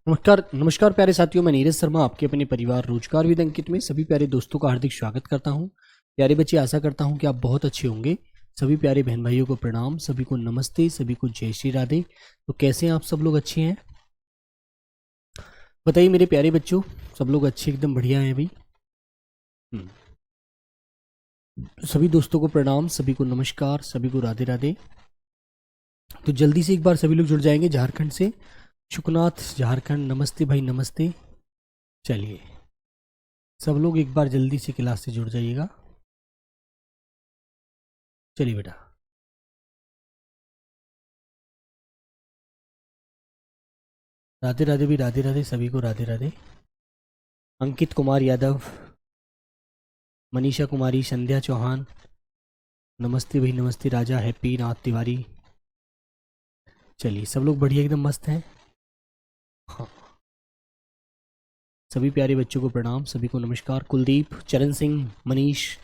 नमस्कार नमस्कार प्यारे साथियों, मैं नीरज शर्मा आपके अपने परिवार रोजगार विद अंकित में सभी प्यारे दोस्तों का हार्दिक स्वागत करता हूं। प्यारे बच्चे, आशा करता हूं कि आप बहुत अच्छे होंगे। सभी प्यारे बहन भाइयों को प्रणाम, सभी को नमस्ते, सभी को जय श्री राधे। तो कैसे हैं आप सब लोग? अच्छे हैं? बताइए मेरे प्यारे बच्चों, सब लोग अच्छे, एकदम बढ़िया हैं भाई। सभी दोस्तों को प्रणाम, सभी को नमस्कार, सभी को राधे राधे। तो जल्दी से एक बार सभी लोग जुड़ जाएंगे झारखंड से। शुकनाथ झारखंड, नमस्ते भाई, नमस्ते। चलिए सब लोग एक बार जल्दी से क्लास से जुड़ जाइएगा। चलिए बेटा, राधे राधे भी, राधे राधे सभी को, राधे राधे। अंकित कुमार यादव, मनीषा कुमारी, संध्या चौहान, नमस्ते भाई, नमस्ते। राजा हैप्पी, नाथ तिवारी। चलिए सब लोग बढ़िया, एकदम मस्त हैं। हाँ, सभी प्यारे बच्चों को प्रणाम, सभी को नमस्कार। कुलदीप, चरण सिंह, मनीष,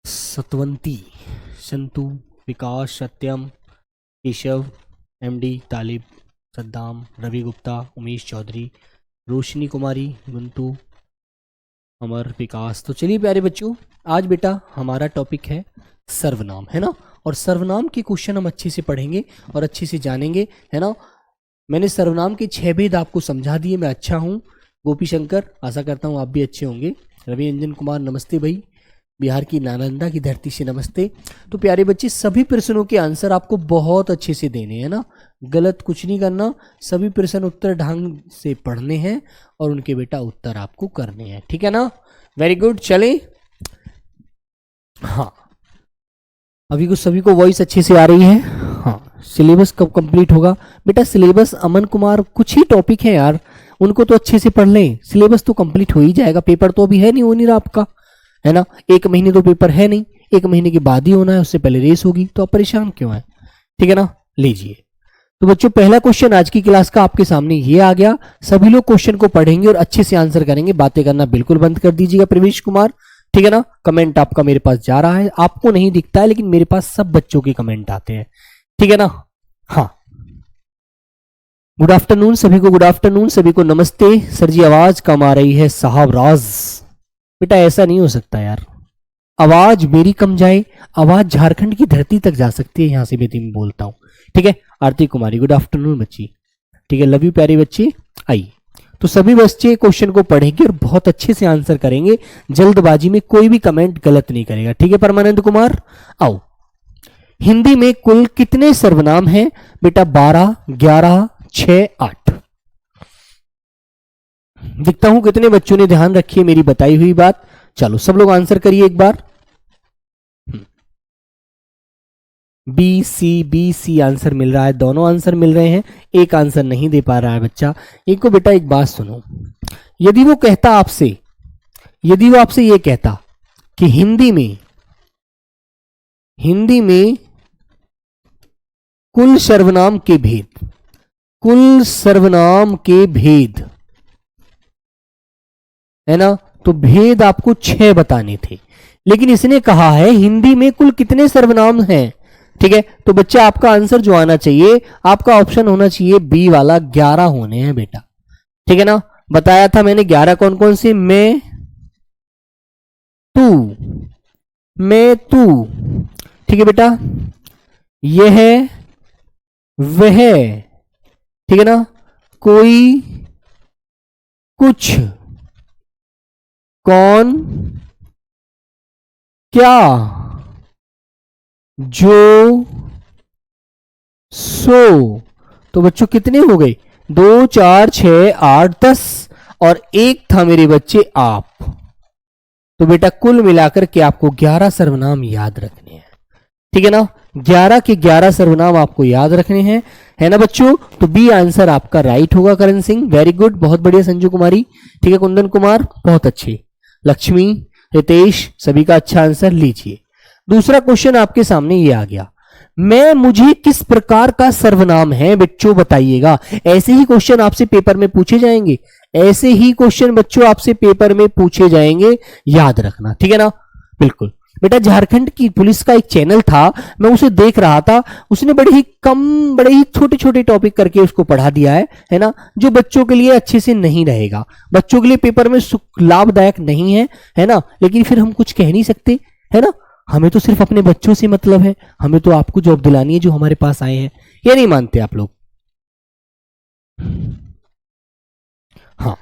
सतवंती, संतु, विकास, सत्यम, केशव, एमडी, तालिब, सद्दाम, रवि गुप्ता, उमेश चौधरी, रोशनी कुमारी, गुंतु, अमर, विकास। तो चलिए प्यारे बच्चों, आज बेटा हमारा टॉपिक है सर्वनाम, है ना। और सर्वनाम के क्वेश्चन हम अच्छे से पढ़ेंगे और अच्छे से जानेंगे, है ना। मैंने सर्वनाम के 6 भेद आपको समझा दिए। मैं अच्छा हूँ। गोपी शंकर, आशा करता हूँ आप भी अच्छे होंगे। रवि रंजन कुमार, नमस्ते भाई। बिहार की नालंदा की धरती से नमस्ते। तो प्यारे बच्चे, सभी प्रश्नों के आंसर आपको बहुत अच्छे से देने हैं ना, गलत कुछ नहीं करना। सभी प्रश्न उत्तर ढंग से पढ़ने हैं और उनके बेटा उत्तर आपको करने हैं, ठीक है ना। Very good. चले, हाँ, अभी को सभी को वॉइस अच्छे से आ रही है? हाँ। सिलेबस कब कंप्लीट होगा बेटा? सिलेबस अमन कुमार, कुछ ही टॉपिक है यार, उनको तो अच्छे से पढ़ लें। सिलेबस तो कंप्लीट हो ही जाएगा। पेपर तो अभी है नहीं, हो नहीं रहा आपका, है ना। 1 महीने तो पेपर है नहीं, 1 महीने के बाद ही होना है, उससे पहले रेस होगी। तो आप परेशान क्यों है, ठीक है ना। लीजिए तो बच्चों, पहला क्वेश्चन आज की क्लास का आपके सामने ये आ गया। सभी लोग क्वेश्चन को पढ़ेंगे और अच्छे से आंसर करेंगे। बातें करना बिल्कुल बंद कर दीजिएगा प्रवेश कुमार, ठीक है ना। कमेंट आपका मेरे पास जा रहा है, आपको नहीं दिखता है, लेकिन मेरे पास सब बच्चों के कमेंट आते हैं, ठीक है ना। हाँ, गुड आफ्टरनून सभी को, गुड आफ्टरनून सभी को, नमस्ते। सर जी आवाज कम आ रही है साहब राज। बेटा ऐसा नहीं हो सकता यार, आवाज मेरी कम जाए, आवाज झारखंड की धरती तक जा सकती है, यहां से मैं दिन बोलता हूं, ठीक है। आरती कुमारी, गुड आफ्टरनून बच्ची, ठीक है। लव यू प्यारे बच्चे। आइए, तो सभी बच्चे क्वेश्चन को पढ़ेंगे और बहुत अच्छे से आंसर करेंगे। जल्दबाजी में कोई भी कमेंट गलत नहीं करेगा, ठीक है। परमानंद कुमार, आओ। हिंदी में कुल कितने सर्वनाम हैं बेटा? 12, 11, 6, 8। दिखता हूं कितने बच्चों ने ध्यान रखी है मेरी बताई हुई बात। चलो सब लोग आंसर करिए एक बार। बी सी आंसर मिल रहा है, दोनों आंसर मिल रहे हैं। एक आंसर नहीं दे पा रहा है बच्चा। एक को बेटा एक बात सुनो, यदि वो आपसे ये कहता कि हिंदी में कुल सर्वनाम के भेद, है ना, तो भेद आपको 6 बताने थे, लेकिन इसने कहा है हिंदी में कुल कितने सर्वनाम हैं, ठीक है। तो बच्चा आपका आंसर जो आना चाहिए, आपका ऑप्शन होना चाहिए बी वाला, 11 होने हैं बेटा, ठीक है ना। बताया था मैंने 11 कौन कौन से? मैं, तू, ठीक है बेटा, यह, वह, ठीक है ना, कोई, कुछ, कौन, क्या, जो, सो। तो बच्चों कितने हो गए? 2, 4, 6, 8, 10 और एक था मेरे बच्चे आप। तो बेटा कुल मिलाकर के आपको 11 सर्वनाम याद रखने हैं, ठीक है ना। 11 के 11 सर्वनाम आपको याद रखने हैं, है ना बच्चों। तो बी आंसर आपका राइट होगा। करण सिंह, वेरी गुड, बहुत बढ़िया। संजू कुमारी, ठीक है। कुंदन कुमार, बहुत अच्छे। लक्ष्मी, रितेश, सभी का अच्छा आंसर। लीजिए दूसरा क्वेश्चन आपके सामने ये आ गया, मैं, मुझे किस प्रकार का सर्वनाम है बच्चों बताइएगा। ऐसे ही क्वेश्चन आपसे पेपर में पूछे जाएंगे, ऐसे ही क्वेश्चन बच्चों आपसे पेपर में पूछे जाएंगे, याद रखना, ठीक है ना। बिल्कुल। बेटा झारखंड की पुलिस का एक चैनल था, मैं उसे देख रहा था, उसने बड़े ही छोटे छोटे टॉपिक करके उसको पढ़ा दिया है ना, जो बच्चों के लिए अच्छे से नहीं रहेगा, बच्चों के लिए पेपर में लाभदायक नहीं है ना। लेकिन फिर हम कुछ कह नहीं सकते, है ना, हमें तो सिर्फ अपने बच्चों से मतलब है, हमें तो आपको जॉब दिलानी है जो हमारे पास आए हैं। ये नहीं मानते आप लोग? हाँ,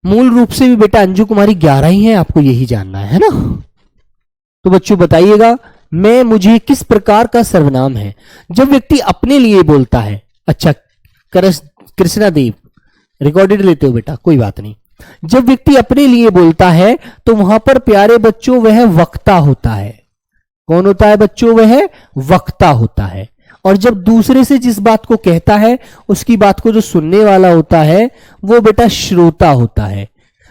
मूल रूप से भी बेटा अंजू कुमारी 11 ही है, आपको यही जानना है ना। तो बच्चों बताइएगा, मैं मुझे किस प्रकार का सर्वनाम है जब व्यक्ति अपने लिए बोलता है। अच्छा कृष्णा देव रिकॉर्डेड लेते हो बेटा, कोई बात नहीं। जब व्यक्ति अपने लिए बोलता है तो वहां पर प्यारे बच्चों वह वक्ता होता है। कौन होता है बच्चों? वह वक्ता होता है। और जब दूसरे से जिस बात को कहता है उसकी बात को जो सुनने वाला होता है वो बेटा श्रोता होता है।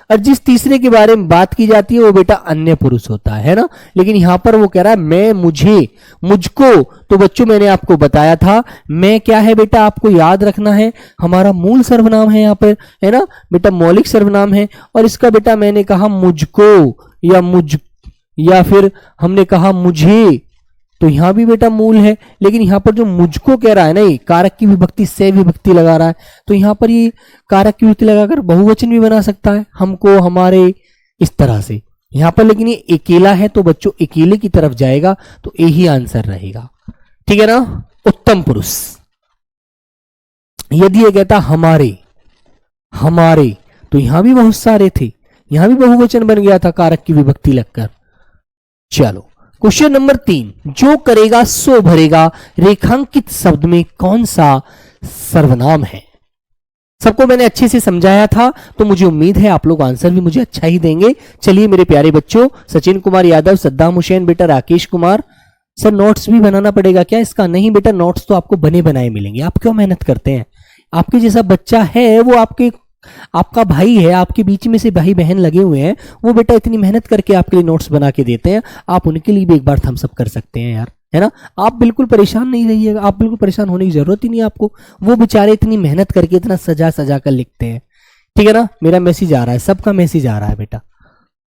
और जिस तीसरे के बारे में बात की जाती है वो बेटा अन्य पुरुष होता है ना। लेकिन यहां पर वो कह रहा है मैं, मुझे, मुझको। तो बच्चों मैंने आपको बताया था मैं क्या है बेटा, आपको याद रखना है, हमारा मूल सर्वनाम है यहाँ पर, है ना बेटा, मौलिक सर्वनाम है। और इसका बेटा मैंने कहा मुझको या फिर हमने कहा मुझे, तो यहां भी बेटा मूल है। लेकिन यहां पर जो मुझको कह रहा है ना, ये कारक की विभक्ति से विभक्ति लगा रहा है, तो यहां पर ये कारक की विभक्ति लगाकर बहुवचन भी बना सकता है, हमको, हमारे, इस तरह से यहां पर। लेकिन ये अकेला है तो बच्चों अकेले की तरफ जाएगा, तो यही आंसर रहेगा, ठीक है ना। उत्तम पुरुष। यदि ये कहता हमारे, तो यहां भी बहुत सारे थे, यहां भी बहुवचन बन गया था कारक की विभक्ति लगकर। चलो क्वेश्चन नंबर 3, जो करेगा सो भरेगा रेखांकित शब्द में कौन सा सर्वनाम है? सबको मैंने अच्छे से समझाया था, तो मुझे उम्मीद है आप लोग आंसर भी मुझे अच्छा ही देंगे। चलिए मेरे प्यारे बच्चों, सचिन कुमार यादव, सद्दाम हुसैन बेटा, राकेश कुमार, सर नोट्स भी बनाना पड़ेगा क्या इसका? नहीं बेटा, नोट्स तो आपको बने बनाए मिलेंगे। आप क्यों मेहनत करते हैं? आपके जैसा बच्चा है, वो आपका भाई है, आपके बीच में से भाई बहन लगे हुए हैं, वो बेटा इतनी मेहनत करके आपके लिए नोट्स बना के देते हैं, आप उनके लिए भी एक बार थम्स अप कर सकते हैं यार, है ना। आप बिल्कुल परेशान नहीं रहिएगा, आप बिल्कुल परेशान होने की जरूरत ही नहीं आपको, वो बेचारे इतनी मेहनत करके इतना सजा सजा कर लिखते हैं, ठीक है ना। मेरा मैसेज आ रहा है, सबका मैसेज आ रहा है बेटा।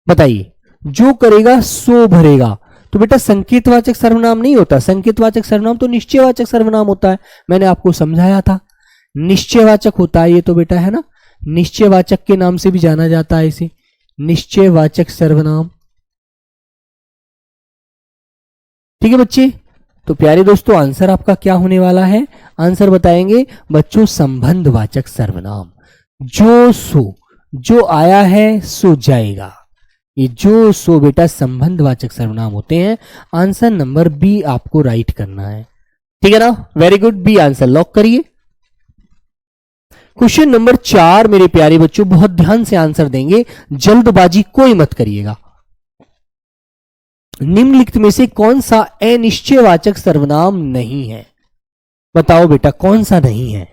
बताइए, जो करेगा सो भरेगा, तो बेटा संकेतवाचक सर्वनाम नहीं होता, संकेतवाचक सर्वनाम तो निश्चयवाचक सर्वनाम होता है, मैंने आपको समझाया था, निश्चयवाचक होता है ये तो बेटा, है ना। निश्चयवाचक के नाम से भी जाना जाता है इसे, निश्चयवाचक सर्वनाम, ठीक है बच्चे। तो प्यारे दोस्तों, आंसर आपका क्या होने वाला है? आंसर बताएंगे बच्चों, संबंधवाचक सर्वनाम। जो सो, जो आया है सो जाएगा, ये जो सो बेटा संबंधवाचक सर्वनाम होते हैं। आंसर नंबर बी आपको राइट करना है, ठीक है ना। Very good, B answer lock करिए। क्वेश्चन नंबर 4 मेरे प्यारे बच्चों, बहुत ध्यान से आंसर देंगे, जल्दबाजी कोई मत करिएगा। निम्नलिखित में से कौन सा अनिश्चयवाचक सर्वनाम नहीं है? बताओ बेटा, कौन सा नहीं है?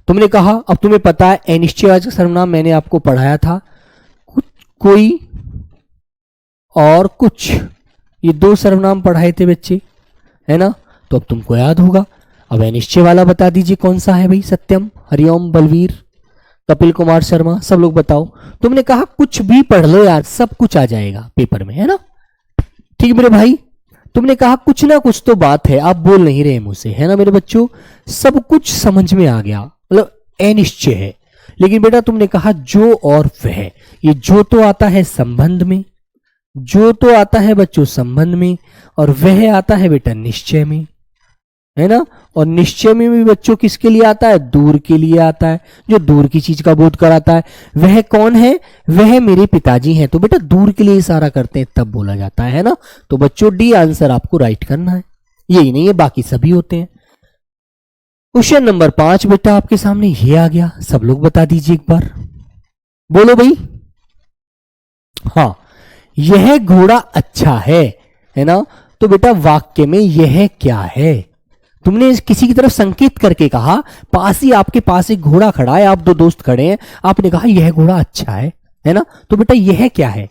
तुमने कहा, अब तुम्हें पता है अनिश्चयवाचक सर्वनाम मैंने आपको पढ़ाया था, कोई और कुछ, ये 2 सर्वनाम पढ़ाए थे बच्चे, है ना। तो अब तुमको याद होगा। अब अनिश्चय वाला बता दीजिए कौन सा है भाई? सत्यम, हरिओम, बलवीर, कपिल कुमार शर्मा, सब लोग बताओ। तुमने कहा कुछ भी पढ़ लो यार, सब कुछ आ जाएगा पेपर में, है ना। ठीक है मेरे भाई, तुमने कहा कुछ ना कुछ तो बात है, आप बोल नहीं रहे मुझसे, है ना मेरे बच्चों। सब कुछ समझ में आ गया, मतलब अनिश्चय है। लेकिन बेटा तुमने कहा जो और वह, ये जो तो आता है संबंध में, जो तो आता है बच्चों संबंध में, और वह आता है बेटा निश्चय में, है ना। और निश्चय में भी बच्चों किसके लिए आता है? दूर के लिए आता है, जो दूर की चीज का बोध कराता है। वह कौन है? वह मेरे पिताजी हैं। तो बेटा दूर के लिए इशारा करते हैं तब बोला जाता है ना। तो बच्चों डी आंसर आपको राइट करना है, यही नहीं है बाकी सभी होते हैं। क्वेश्चन नंबर 5 बेटा आपके सामने ये आ गया, सब लोग बता दीजिए एक बार, बोलो भाई। हाँ, यह घोड़ा अच्छा है ना। तो बेटा वाक्य में यह क्या है? तुमने किसी की तरफ संकेत करके कहा, पास ही आपके पास एक घोड़ा खड़ा है, आप 2 दोस्त खड़े हैं, आपने कहा यह घोड़ा अच्छा है ना। तो बेटा यह क्या है?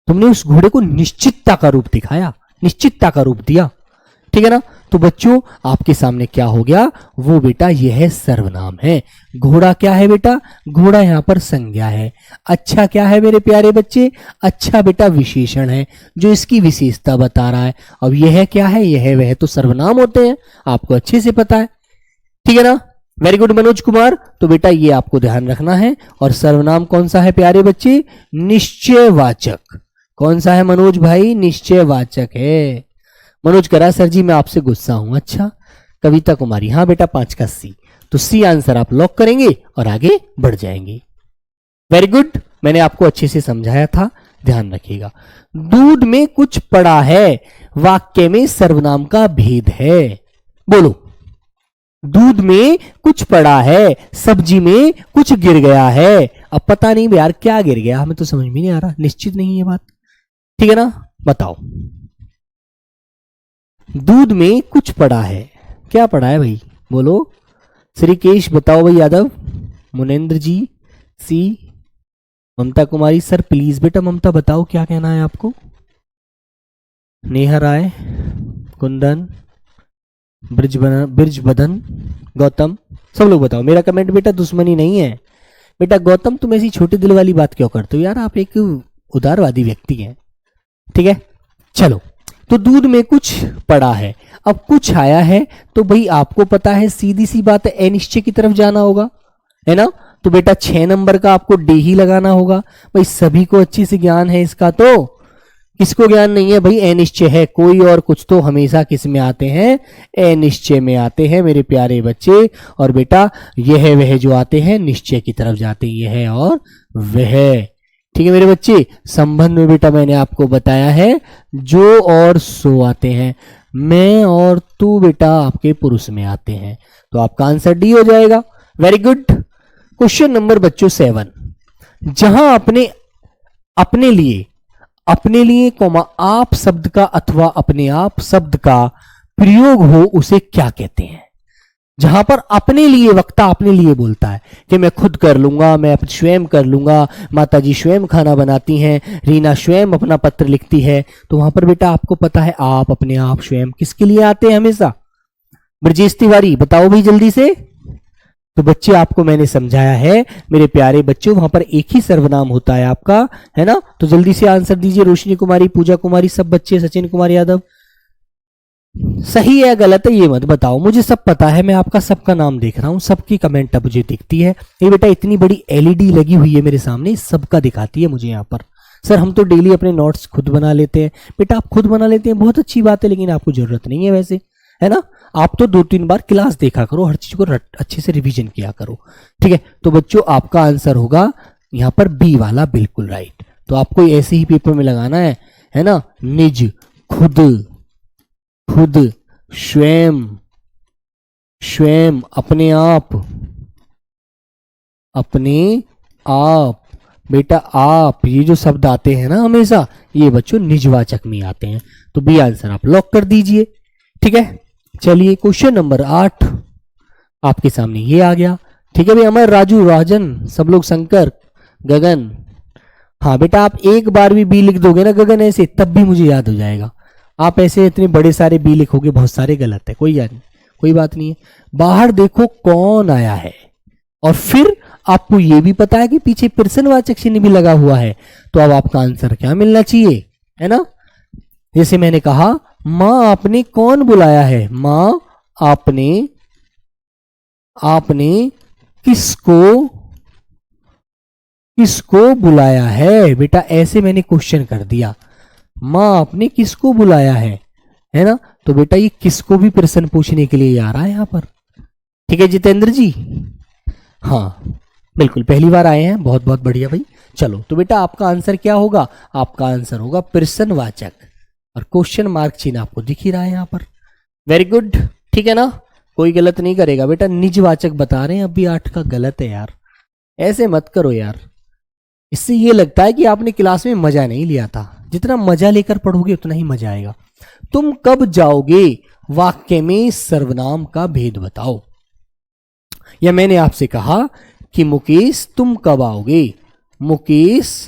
तुमने उस घोड़े को निश्चितता का रूप दिखाया, निश्चितता का रूप दिया। ठीक है ना। तो बच्चों आपके सामने क्या हो गया, वो बेटा यह सर्वनाम है। घोड़ा क्या है बेटा, घोड़ा यहां पर संज्ञा है। अच्छा क्या है मेरे प्यारे बच्चे, अच्छा बेटा विशेषण है जो इसकी विशेषता बता रहा है। अब यह क्या है, यह वह तो सर्वनाम होते हैं, आपको अच्छे से पता है, ठीक है ना। Very good Manoj Kumar. तो बेटा ये आपको ध्यान रखना है। और सर्वनाम कौन सा है प्यारे बच्चे, निश्चयवाचक। कौन सा है मनोज भाई, निश्चयवाचक है। मनोज करा सर जी मैं आपसे गुस्सा हूं। अच्छा, कविता कुमारी हाँ बेटा 5 का सी। तो सी आंसर आप लॉक करेंगे और आगे बढ़ जाएंगे। वेरी गुड, मैंने आपको अच्छे से समझाया था, ध्यान रखिएगा। दूध में कुछ पड़ा है, वाक्य में सर्वनाम का भेद है। बोलो, दूध में कुछ पड़ा है, सब्जी में कुछ गिर गया है। अब पता नहीं यार क्या गिर गया, हमें तो समझ में नहीं आ रहा, निश्चित नहीं है बात, ठीक है ना। बताओ, दूध में कुछ पड़ा है, क्या पड़ा है भाई, बोलो। श्रीकेश बताओ भाई, यादव, मुनेन्द्र जी, सी, ममता कुमारी सर प्लीज बेटा, ममता बताओ क्या कहना है आपको। नेहा राय, कुंदन, ब्रिजबदन, गौतम, सब लोग बताओ। मेरा कमेंट बेटा दुश्मनी नहीं है बेटा। गौतम तुम ऐसी छोटे दिल वाली बात क्यों करते हो यार, आप एक उदारवादी व्यक्ति हैं, ठीक है। चलो, तो दूध में कुछ पड़ा है, अब कुछ आया है तो भाई आपको पता है सीधी सी बात है अनिश्चय की तरफ जाना होगा, है ना। तो बेटा 6 नंबर का आपको डी ही लगाना होगा। भाई सभी को अच्छी से ज्ञान है इसका, तो किसको ज्ञान नहीं है भाई, अनिश्चय है। कोई और कुछ तो हमेशा किस में आते हैं, अनिश्चय में आते हैं मेरे प्यारे बच्चे। और बेटा यह वह जो आते हैं निश्चय की तरफ जाते हैं, यह और वह, ठीक है मेरे बच्चे। संबंध में बेटा मैंने आपको बताया है जो और सो आते हैं, मैं और तू बेटा आपके पुरुष में आते हैं, तो आपका आंसर डी हो जाएगा। Very good. क्वेश्चन नंबर बच्चों 7, जहां अपने लिए कोमा आप शब्द का अथवा अपने आप शब्द का प्रयोग हो उसे क्या कहते हैं। जहां पर अपने लिए, वक्ता अपने लिए बोलता है कि मैं खुद कर लूंगा, मैं स्वयं कर लूंगा, माता जी स्वयं खाना बनाती हैं, रीना स्वयं अपना पत्र लिखती है, तो वहां पर बेटा आपको पता है आप अपने आप स्वयं किसके लिए आते हैं हमेशा। ब्रजेश तिवारी बताओ भाई जल्दी से। तो बच्चे आपको मैंने समझाया है मेरे प्यारे बच्चों, वहां पर एक ही सर्वनाम होता है आपका, है ना। तो जल्दी से आंसर दीजिए, रोशनी कुमारी, पूजा कुमारी, सब बच्चे, सचिन कुमार यादव। सही है गलत है ये मत बताओ, मुझे सब पता है, मैं आपका सबका नाम देख रहा हूं, सबकी कमेंट अब मुझे दिखती है। ये बेटा इतनी बड़ी एलईडी लगी हुई है मेरे सामने, सबका दिखाती है मुझे यहाँ पर। सर हम तो डेली अपने नोट्स खुद बना लेते हैं। बेटा आप खुद बना लेते हैं बहुत अच्छी बात है, लेकिन आपको जरूरत नहीं है वैसे, है ना। आप तो 2-3 बार क्लास देखा करो, हर चीज को अच्छे से रिवीजन किया करो, ठीक है। तो बच्चों आपका आंसर होगा यहाँ पर बी वाला बिल्कुल राइट। तो आपको ऐसे ही पेपर में लगाना है ना। निज, खुद, खुद, स्वयं, स्वयं, अपने आप, अपने आप, बेटा आप, ये जो शब्द आते हैं ना हमेशा, ये बच्चों निजवाचक में आते हैं। तो बी आंसर आप लॉक कर दीजिए, ठीक है। चलिए क्वेश्चन नंबर 8 आपके सामने ये आ गया, ठीक है भाई। अमर, राजू, राजन, सब लोग, शंकर, गगन, हाँ बेटा आप एक बार भी बी लिख दोगे ना गगन ऐसे, तब भी मुझे याद हो जाएगा। आप ऐसे इतने बड़े सारे बी लिखोगे, बहुत सारे गलत है, कोई बात नहीं है। बाहर देखो कौन आया है, और फिर आपको यह भी पता है कि पीछे प्रश्नवाचक चिन्ह भी लगा हुआ है, तो अब आपका आंसर क्या मिलना चाहिए, है ना। जैसे मैंने कहा मां आपने कौन बुलाया है, मां आपने किसको बुलाया है। बेटा ऐसे मैंने क्वेश्चन कर दिया, मां आपने किसको बुलाया है ना। तो बेटा ये किसको भी प्रश्न पूछने के लिए आ रहा है यहां पर, ठीक है जितेंद्र जी। हाँ बिल्कुल पहली बार आए हैं, बहुत बहुत बढ़िया भाई। चलो तो बेटा आपका आंसर क्या होगा, आपका आंसर होगा प्रश्नवाचक, और क्वेश्चन मार्क चिन्ह आपको दिख ही रहा है यहां पर। वेरी गुड, ठीक है ना, कोई गलत नहीं करेगा बेटा। निजवाचक बता रहे हैं, अभी 8 का गलत है यार, ऐसे मत करो यार। इससे ये लगता है कि आपने क्लास में मजा नहीं लिया था। जितना मजा लेकर पढ़ोगे उतना ही मजा आएगा। तुम कब जाओगे, वाक्य में सर्वनाम का भेद बताओ। या मैंने आपसे कहा कि मुकेश तुम कब आओगे, मुकेश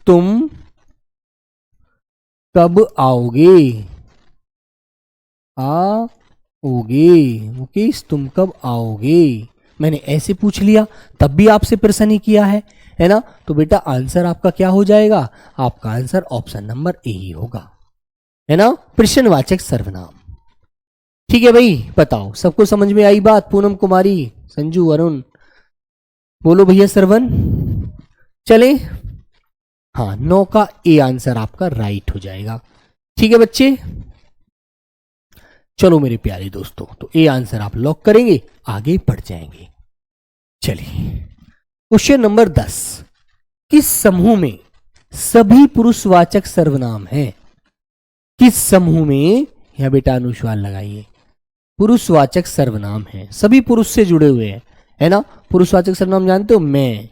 तुम कब आओगे, आओगे। मुकेश तुम कब आओगे, मैंने ऐसे पूछ लिया, तब भी आपसे प्रश्न ही किया है ना। तो बेटा आंसर आपका क्या हो जाएगा, आपका आंसर ऑप्शन नंबर ए ही होगा, है ना, प्रश्नवाचक सर्वनाम। ठीक है भाई, बताओ सबको समझ में आई बात। पूनम कुमारी, संजू, अरुण, बोलो भैया श्रवण। चले, हाँ 9 का ए आंसर आपका राइट हो जाएगा। ठीक है बच्चे, चलो मेरे प्यारे दोस्तों, तो ए आंसर आप लॉक करेंगे, आगे बढ़ जाएंगे। चलिए क्वेश्चन नंबर 10, किस समूह में सभी पुरुषवाचक सर्वनाम हैं। किस समूह में, यह बेटा अनुस्वार लगाइए, पुरुषवाचक सर्वनाम हैं, सभी पुरुष से जुड़े हुए हैं, है ना। पुरुषवाचक सर्वनाम जानते हो, मैं,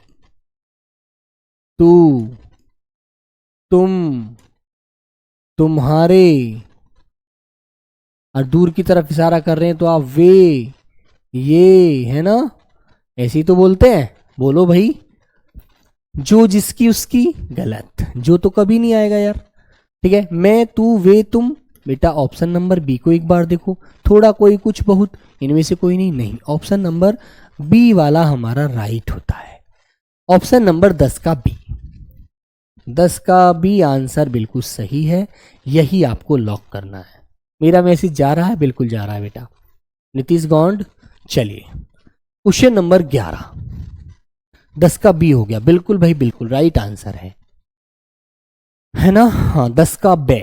तू, तुम, तुम्हारे, और दूर की तरफ इशारा कर रहे हैं तो आप वे, ये, है ना, ऐसे ही तो बोलते हैं। बोलो भाई, जो, जिसकी, उसकी, गलत, जो तो कभी नहीं आएगा यार। ठीक है, मैं, तू, वे, तुम, बेटा ऑप्शन नंबर बी को एक बार देखो, थोड़ा, कोई, कुछ, बहुत, इनमें से कोई नहीं, नहीं, ऑप्शन नंबर बी वाला हमारा राइट होता है। ऑप्शन नंबर 10 का बी, 10 का बी आंसर बिल्कुल सही है, यही आपको लॉक करना है। मेरा मैसेज जा रहा है, बिल्कुल जा रहा है बेटा। नीतीश गौंड, चलिए क्वेश्चन नंबर 11, 10 का बी हो गया, बिल्कुल भाई बिल्कुल राइट आंसर है ना। हाँ 10 का बे।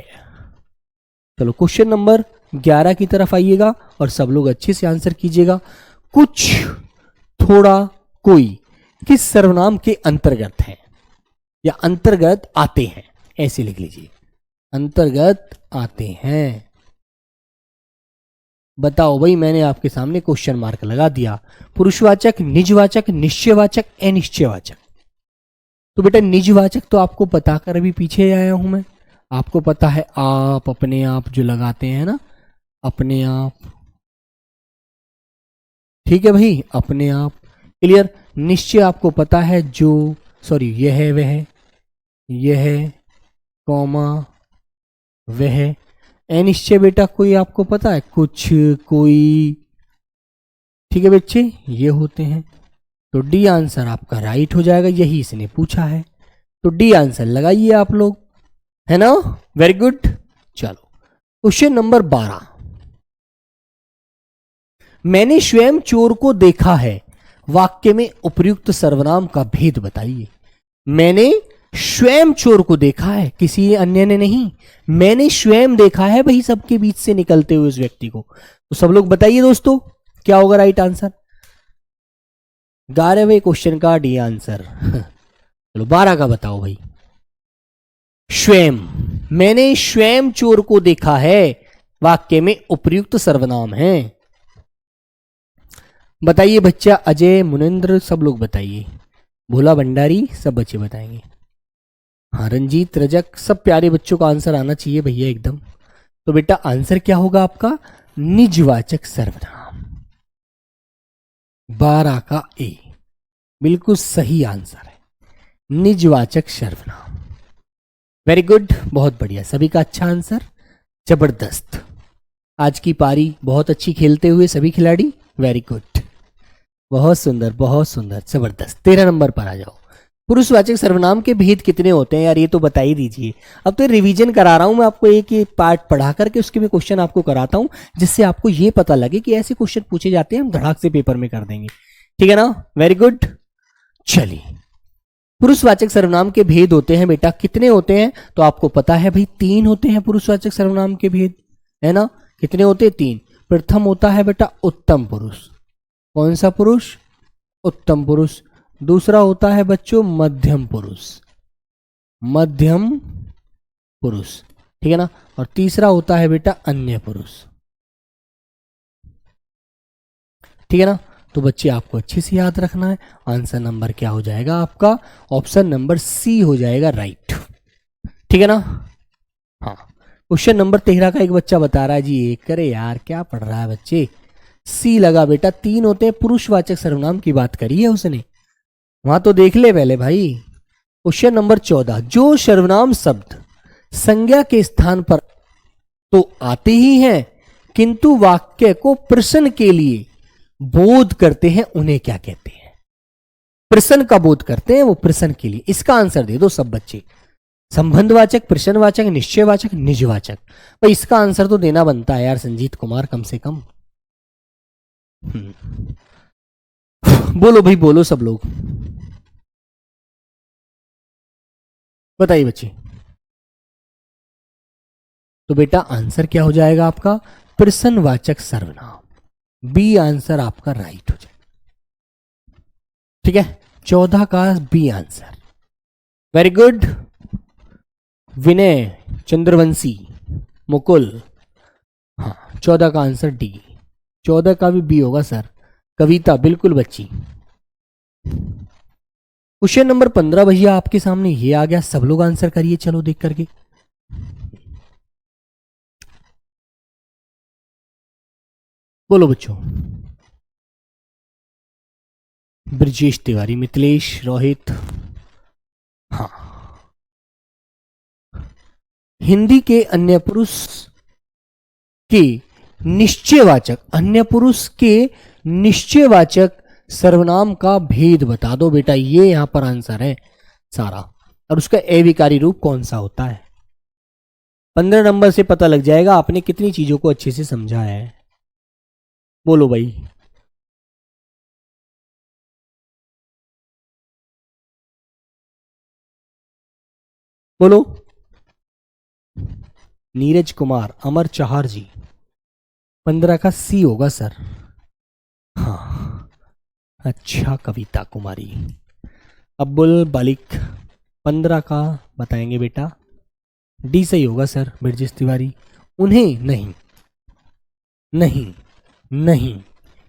चलो क्वेश्चन नंबर 11 की तरफ आइएगा और सब लोग अच्छे से आंसर कीजिएगा। कुछ, थोड़ा, कोई किस सर्वनाम के अंतर्गत है या अंतर्गत आते हैं, ऐसे लिख लीजिए, अंतर्गत आते हैं। बताओ भाई, मैंने आपके सामने क्वेश्चन मार्क लगा दिया। पुरुषवाचक, निजवाचक, निश्चयवाचक, अनिश्चयवाचक। तो बेटा निजवाचक तो आपको बताकर अभी पीछे आया हूं मैं, आपको पता है आप, अपने आप जो लगाते हैं ना, अपने आप, ठीक है भाई, अपने आप, क्लियर। निश्चय आपको पता है, जो, सॉरी यह, वह, यह, कौमा, वह। अनिश्चय बेटा कोई आपको पता है, कुछ, कोई, ठीक है बच्चे, ये होते हैं। तो डी आंसर आपका राइट हो जाएगा, यही इसने पूछा है, तो डी आंसर लगाइए आप लोग, है ना, वेरी गुड। चलो क्वेश्चन नंबर 12, मैंने स्वयं चोर को देखा है, वाक्य में उपर्युक्त सर्वनाम का भेद बताइए। मैंने स्वयं चोर को देखा है, किसी अन्य ने नहीं, मैंने स्वयं देखा है भाई, सबके बीच से निकलते हुए उस व्यक्ति को। तो सब लोग बताइए दोस्तों, क्या होगा राइट आंसर। 11वें क्वेश्चन का डी आंसर। चलो 12 का बताओ भाई। स्वयं, मैंने स्वयं चोर को देखा है, वाक्य में उपर्युक्त सर्वनाम है। बताइए बच्चा, अजय, मुनिंद्र, सब लोग बताइए, भोला भंडारी, सब बच्चे बताएंगे। हाँ रंजीत, रजक, सब प्यारे बच्चों का आंसर आना चाहिए भैया एकदम। तो बेटा आंसर क्या होगा आपका, निजवाचक सर्वनाम, 12 का ए बिल्कुल सही आंसर है, निजवाचक सर्वनाम। वेरी गुड, बहुत बढ़िया, सभी का अच्छा आंसर, जबरदस्त। आज की पारी बहुत अच्छी खेलते हुए सभी खिलाड़ी, वेरी गुड, बहुत सुंदर, बहुत सुंदर, जबरदस्त। 13 नंबर पर आ जाओ। पुरुषवाचक सर्वनाम के भेद कितने होते हैं यार, ये तो बता ही दीजिए। अब तो रिवीजन करा रहा हूं मैं आपको, एक एक पार्ट पढ़ा करके उसके मैं क्वेश्चन आपको कराता हूं, जिससे आपको ये पता लगे कि ऐसे क्वेश्चन पूछे जाते हैं, हम धड़ाक से पेपर में कर देंगे, ठीक है ना, वेरी गुड। चलिए, पुरुषवाचक सर्वनाम के भेद होते हैं बेटा, कितने होते हैं, तो आपको पता है भाई 3 होते हैं पुरुषवाचक सर्वनाम के भेद, है ना। कितने होते हैं, 3। प्रथम होता है बेटा उत्तम पुरुष, कौन सा पुरुष, उत्तम पुरुष। दूसरा होता है बच्चों मध्यम पुरुष, मध्यम पुरुष, ठीक है ना। और तीसरा होता है बेटा अन्य पुरुष, ठीक है ना। तो बच्चे आपको अच्छे से याद रखना है, आंसर नंबर क्या हो जाएगा आपका, ऑप्शन नंबर सी हो जाएगा राइट, ठीक है ना। हाँ क्वेश्चन नंबर 13 का एक बच्चा बता रहा है जी, एक करे यार, क्या पढ़ रहा है बच्चे, सी लगा बेटा, 3 होते हैं, पुरुषवाचक सर्वनाम की बात करी है उसने, वहां तो देख ले पहले भाई। क्वेश्चन नंबर 14, जो सर्वनाम शब्द संज्ञा के स्थान पर तो आते ही हैं किंतु वाक्य को प्रश्न के लिए बोध करते हैं उन्हें क्या कहते हैं? प्रश्न का बोध करते हैं वो प्रश्न के लिए। इसका आंसर दे दो सब बच्चे। संबंधवाचक, प्रश्नवाचक, निश्चयवाचक, निजवाचक। भाई इसका आंसर तो देना बनता है यार संजीत कुमार कम से कम। बोलो भाई बोलो सब लोग, बताइए बच्चे। तो बेटा आंसर क्या हो जाएगा आपका? प्रश्नवाचक सर्वनाम। बी आंसर आपका राइट हो जाएगा। ठीक है, 14 का बी आंसर। वेरी गुड विनय, चंद्रवंशी, मुकुल। हाँ 14 का आंसर डी। 14 का भी बी होगा सर। कविता बिल्कुल बच्ची। क्वेश्चन नंबर 15 भैया आपके सामने ये आ गया, सब लोग आंसर करिए चलो देख करके। बोलो बच्चों। ब्रजेश तिवारी, मिथिलेश, रोहित। हाँ, हिंदी के अन्य पुरुष के निश्चयवाचक, अन्य पुरुष के निश्चयवाचक सर्वनाम का भेद बता दो बेटा। ये यहां पर आंसर है सारा। और उसका अविकारी रूप कौन सा होता है? 15 नंबर से पता लग जाएगा आपने कितनी चीजों को अच्छे से समझा है। बोलो भाई। बोलो। नीरज कुमार, अमर चाहर जी। 15 का सी होगा सर। हाँ अच्छा, कविता कुमारी। अब्बुल बालिक 15 का बताएंगे बेटा। डी सही होगा सर। ब्रजेश तिवारी, उन्हें नहीं, नहीं नहीं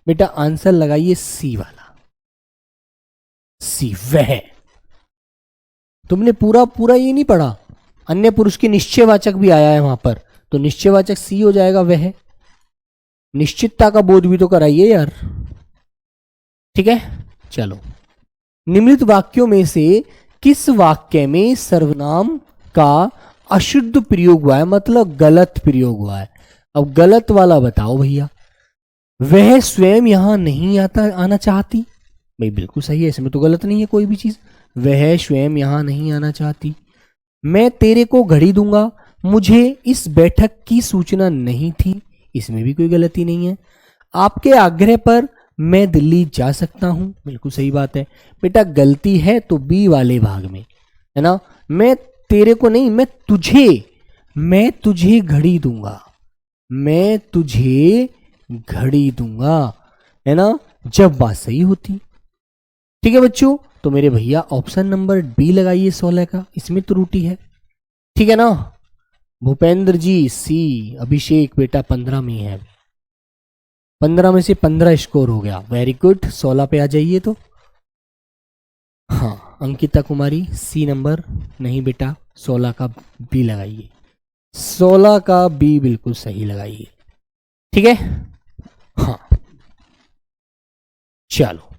बेटा आंसर लगाइए सी वाला। सी वह। तुमने पूरा पूरा ये नहीं पढ़ा, अन्य पुरुष के निश्चयवाचक भी आया है वहां पर, तो निश्चयवाचक सी हो जाएगा वह। निश्चितता का बोध भी तो कराइए यार। ठीक है चलो। निम्नलिखित वाक्यों में से किस वाक्य में सर्वनाम का अशुद्ध प्रयोग हुआ है, मतलब गलत प्रयोग हुआ है? अब गलत वाला बताओ भैया। वह स्वयं यहां नहीं आना चाहती। भाई बिल्कुल सही है, इसमें तो गलत नहीं है कोई भी चीज। वह स्वयं यहां नहीं आना चाहती। मैं तेरे को घड़ी दूंगा, मुझे इस बैठक की सूचना नहीं थी। इसमें भी कोई गलती नहीं है। आपके आग्रह पर मैं दिल्ली जा सकता हूं। बिल्कुल सही बात है बेटा। गलती है तो बी वाले भाग में है ना। मैं तेरे को नहीं, मैं तुझे घड़ी दूंगा, मैं तुझे घड़ी दूंगा, है ना, जब बात सही होती। ठीक है बच्चों, तो मेरे भैया ऑप्शन नंबर बी लगाइए 16 का, इसमें त्रुटि है। ठीक है ना। भूपेंद्र जी सी। अभिषेक बेटा 15 में है। 15 में से 15 स्कोर हो गया। Very good. 16 पे आ जाइए तो। हाँ अंकिता कुमारी सी नंबर नहीं बेटा, 16 का बी लगाइए। 16 का बी बिल्कुल सही लगाइए। ठीक है। हाँ चलो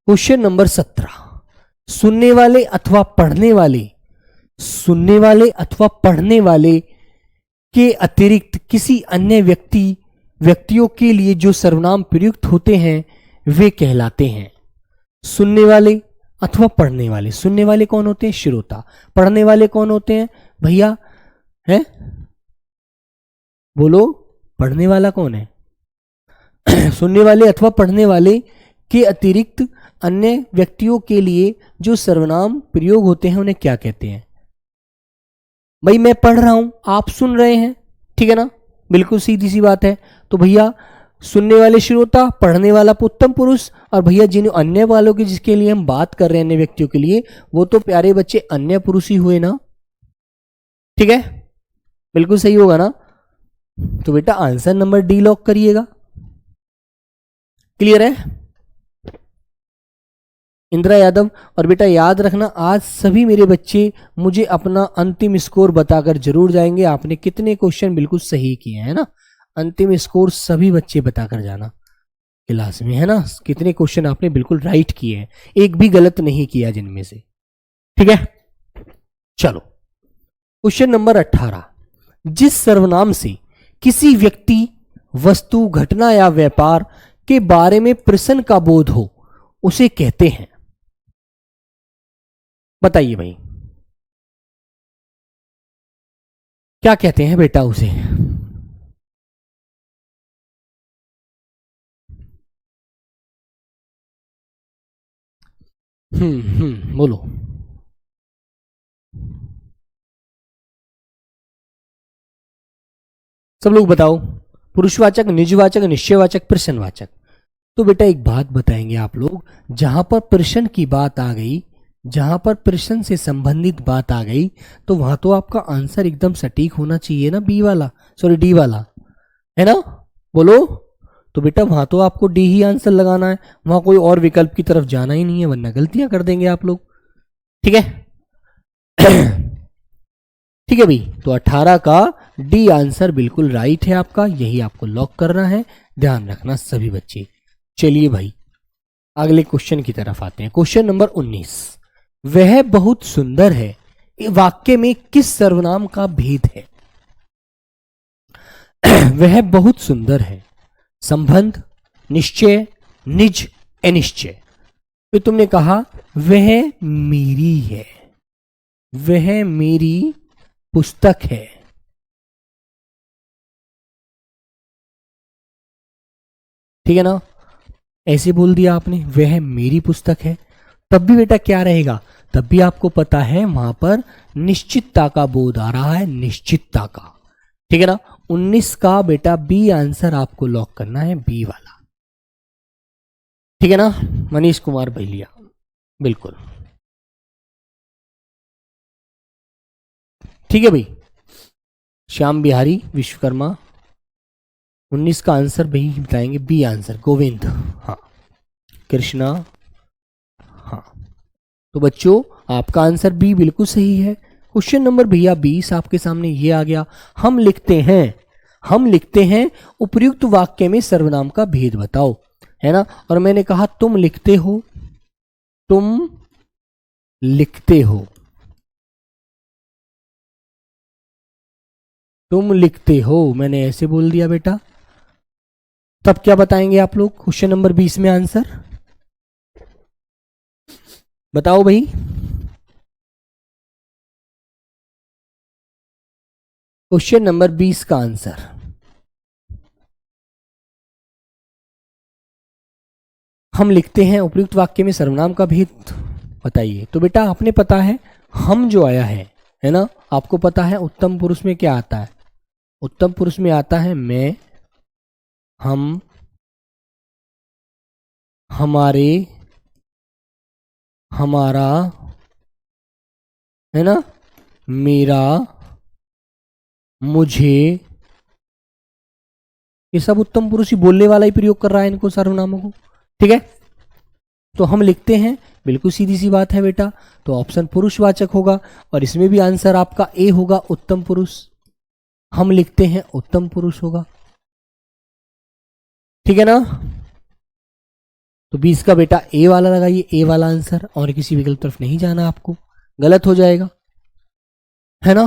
क्वेश्चन नंबर 17। सुनने वाले अथवा पढ़ने वाले, सुनने वाले अथवा पढ़ने वाले के अतिरिक्त किसी अन्य व्यक्तियों के लिए जो सर्वनाम प्रयुक्त होते हैं वे कहलाते हैं। सुनने वाले अथवा पढ़ने वाले। सुनने वाले कौन होते हैं? श्रोता। पढ़ने वाले कौन होते हैं भैया? हैं बोलो, पढ़ने वाला कौन है? सुनने वाले अथवा पढ़ने वाले के अतिरिक्त अन्य व्यक्तियों के लिए जो सर्वनाम प्रयोग होते हैं उन्हें क्या कहते हैं? भाई मैं पढ़ रहा हूं, आप सुन रहे हैं, ठीक है ना, बिल्कुल सीधी सी बात है। तो भैया सुनने वाले श्रोता, पढ़ने वाला उत्तम पुरुष, और भैया जिन अन्य वालों के जिसके लिए हम बात कर रहे हैं अन्य व्यक्तियों के लिए, वो तो प्यारे बच्चे अन्य पुरुष ही हुए ना। ठीक है, बिल्कुल सही होगा ना। तो बेटा आंसर नंबर डी लॉक करिएगा। क्लियर है इंदिरा यादव? और बेटा याद रखना, आज सभी मेरे बच्चे मुझे अपना अंतिम स्कोर बताकर जरूर जाएंगे। आपने कितने क्वेश्चन बिल्कुल सही किए हैं ना, अंतिम स्कोर सभी बच्चे बताकर जाना क्लास में, है ना। कितने क्वेश्चन आपने बिल्कुल राइट किए हैं, एक भी गलत नहीं किया जिनमें से। ठीक है चलो क्वेश्चन नंबर 18। जिस सर्वनाम से किसी व्यक्ति वस्तु, घटना या व्यापार के बारे में प्रश्न का बोध हो उसे कहते हैं? बताइए भाई, क्या कहते हैं बेटा उसे? बोलो। सब लोग बताओ। पुरुषवाचक, निजवाचक, निश्चयवाचक, प्रश्नवाचक। तो बेटा एक बात बताएंगे आप लोग, जहां पर प्रश्न की बात आ गई, जहां पर प्रश्न से संबंधित बात आ गई, तो वहां तो आपका आंसर एकदम सटीक होना चाहिए ना, बी वाला, सॉरी डी वाला, है ना? बोलो। तो बेटा वहां तो आपको डी ही आंसर लगाना है, वहां कोई और विकल्प की तरफ जाना ही नहीं है, वरना गलतियां कर देंगे आप लोग। ठीक है? ठीक है भाई, तो 18 का डी आंसर बिल्कुल राइट है आपका, यही आपको लॉक करना है, ध्यान रखना सभी बच्चे। चलिए भाई अगले क्वेश्चन की तरफ आते हैं। क्वेश्चन नंबर 19, वह बहुत सुंदर है, वाक्य में किस सर्वनाम का भेद है? वह बहुत सुंदर है, संबंध, निश्चय, निज, अनिश्चय। तो तुमने कहा वह मेरी है, वह मेरी पुस्तक है। ठीक है ना? ऐसे बोल दिया आपने, वह मेरी पुस्तक है, तब भी बेटा क्या रहेगा? तब भी आपको पता है वहां पर निश्चितता का बोध आ रहा है, निश्चितता का। ठीक है ना? 19 का बेटा बी आंसर आपको लॉक करना है, बी वाला। ठीक है ना? मनीष कुमार भैलिया, बिल्कुल ठीक है भाई। श्याम बिहारी विश्वकर्मा, 19 का आंसर भाई बताएंगे, बी आंसर, गोविंद। हाँ, कृष्णा। हाँ, तो बच्चों आपका आंसर बी बिल्कुल सही है। क्वेश्चन नंबर भैया 20 आपके सामने ये आ गया, हम लिखते हैं उपर्युक्त वाक्य में सर्वनाम का भेद बताओ, है ना? और मैंने कहा तुम लिखते हो, तुम लिखते हो, तुम लिखते हो, मैंने ऐसे बोल दिया बेटा। तब क्या बताएंगे आप लोग क्वेश्चन नंबर 20 में आंसर? बताओ भाई। क्वेश्चन नंबर 20 का आंसर, हम लिखते हैं उपयुक्त वाक्य में सर्वनाम का भेद बताइए। तो बेटा आपने पता है हम जो आया है ना? आपको पता है उत्तम पुरुष में क्या आता है? उत्तम पुरुष में आता है मैं, हम, हमारे, हमारा, है ना? मेरा, मुझे, ये सब उत्तम पुरुष ही बोलने वाला ही प्रयोग कर रहा है इनको, सर्वनामों को। ठीक है? तो हम लिखते हैं, बिल्कुल सीधी सी बात है बेटा, तो ऑप्शन पुरुषवाचक होगा, और इसमें भी आंसर आपका ए होगा, उत्तम पुरुष। हम लिखते हैं उत्तम पुरुष होगा। ठीक है ना? तो 20 का बेटा ए वाला लगाइए, ए वाला आंसर, और किसी विकल्प तरफ नहीं जाना आपको, गलत हो जाएगा, है ना?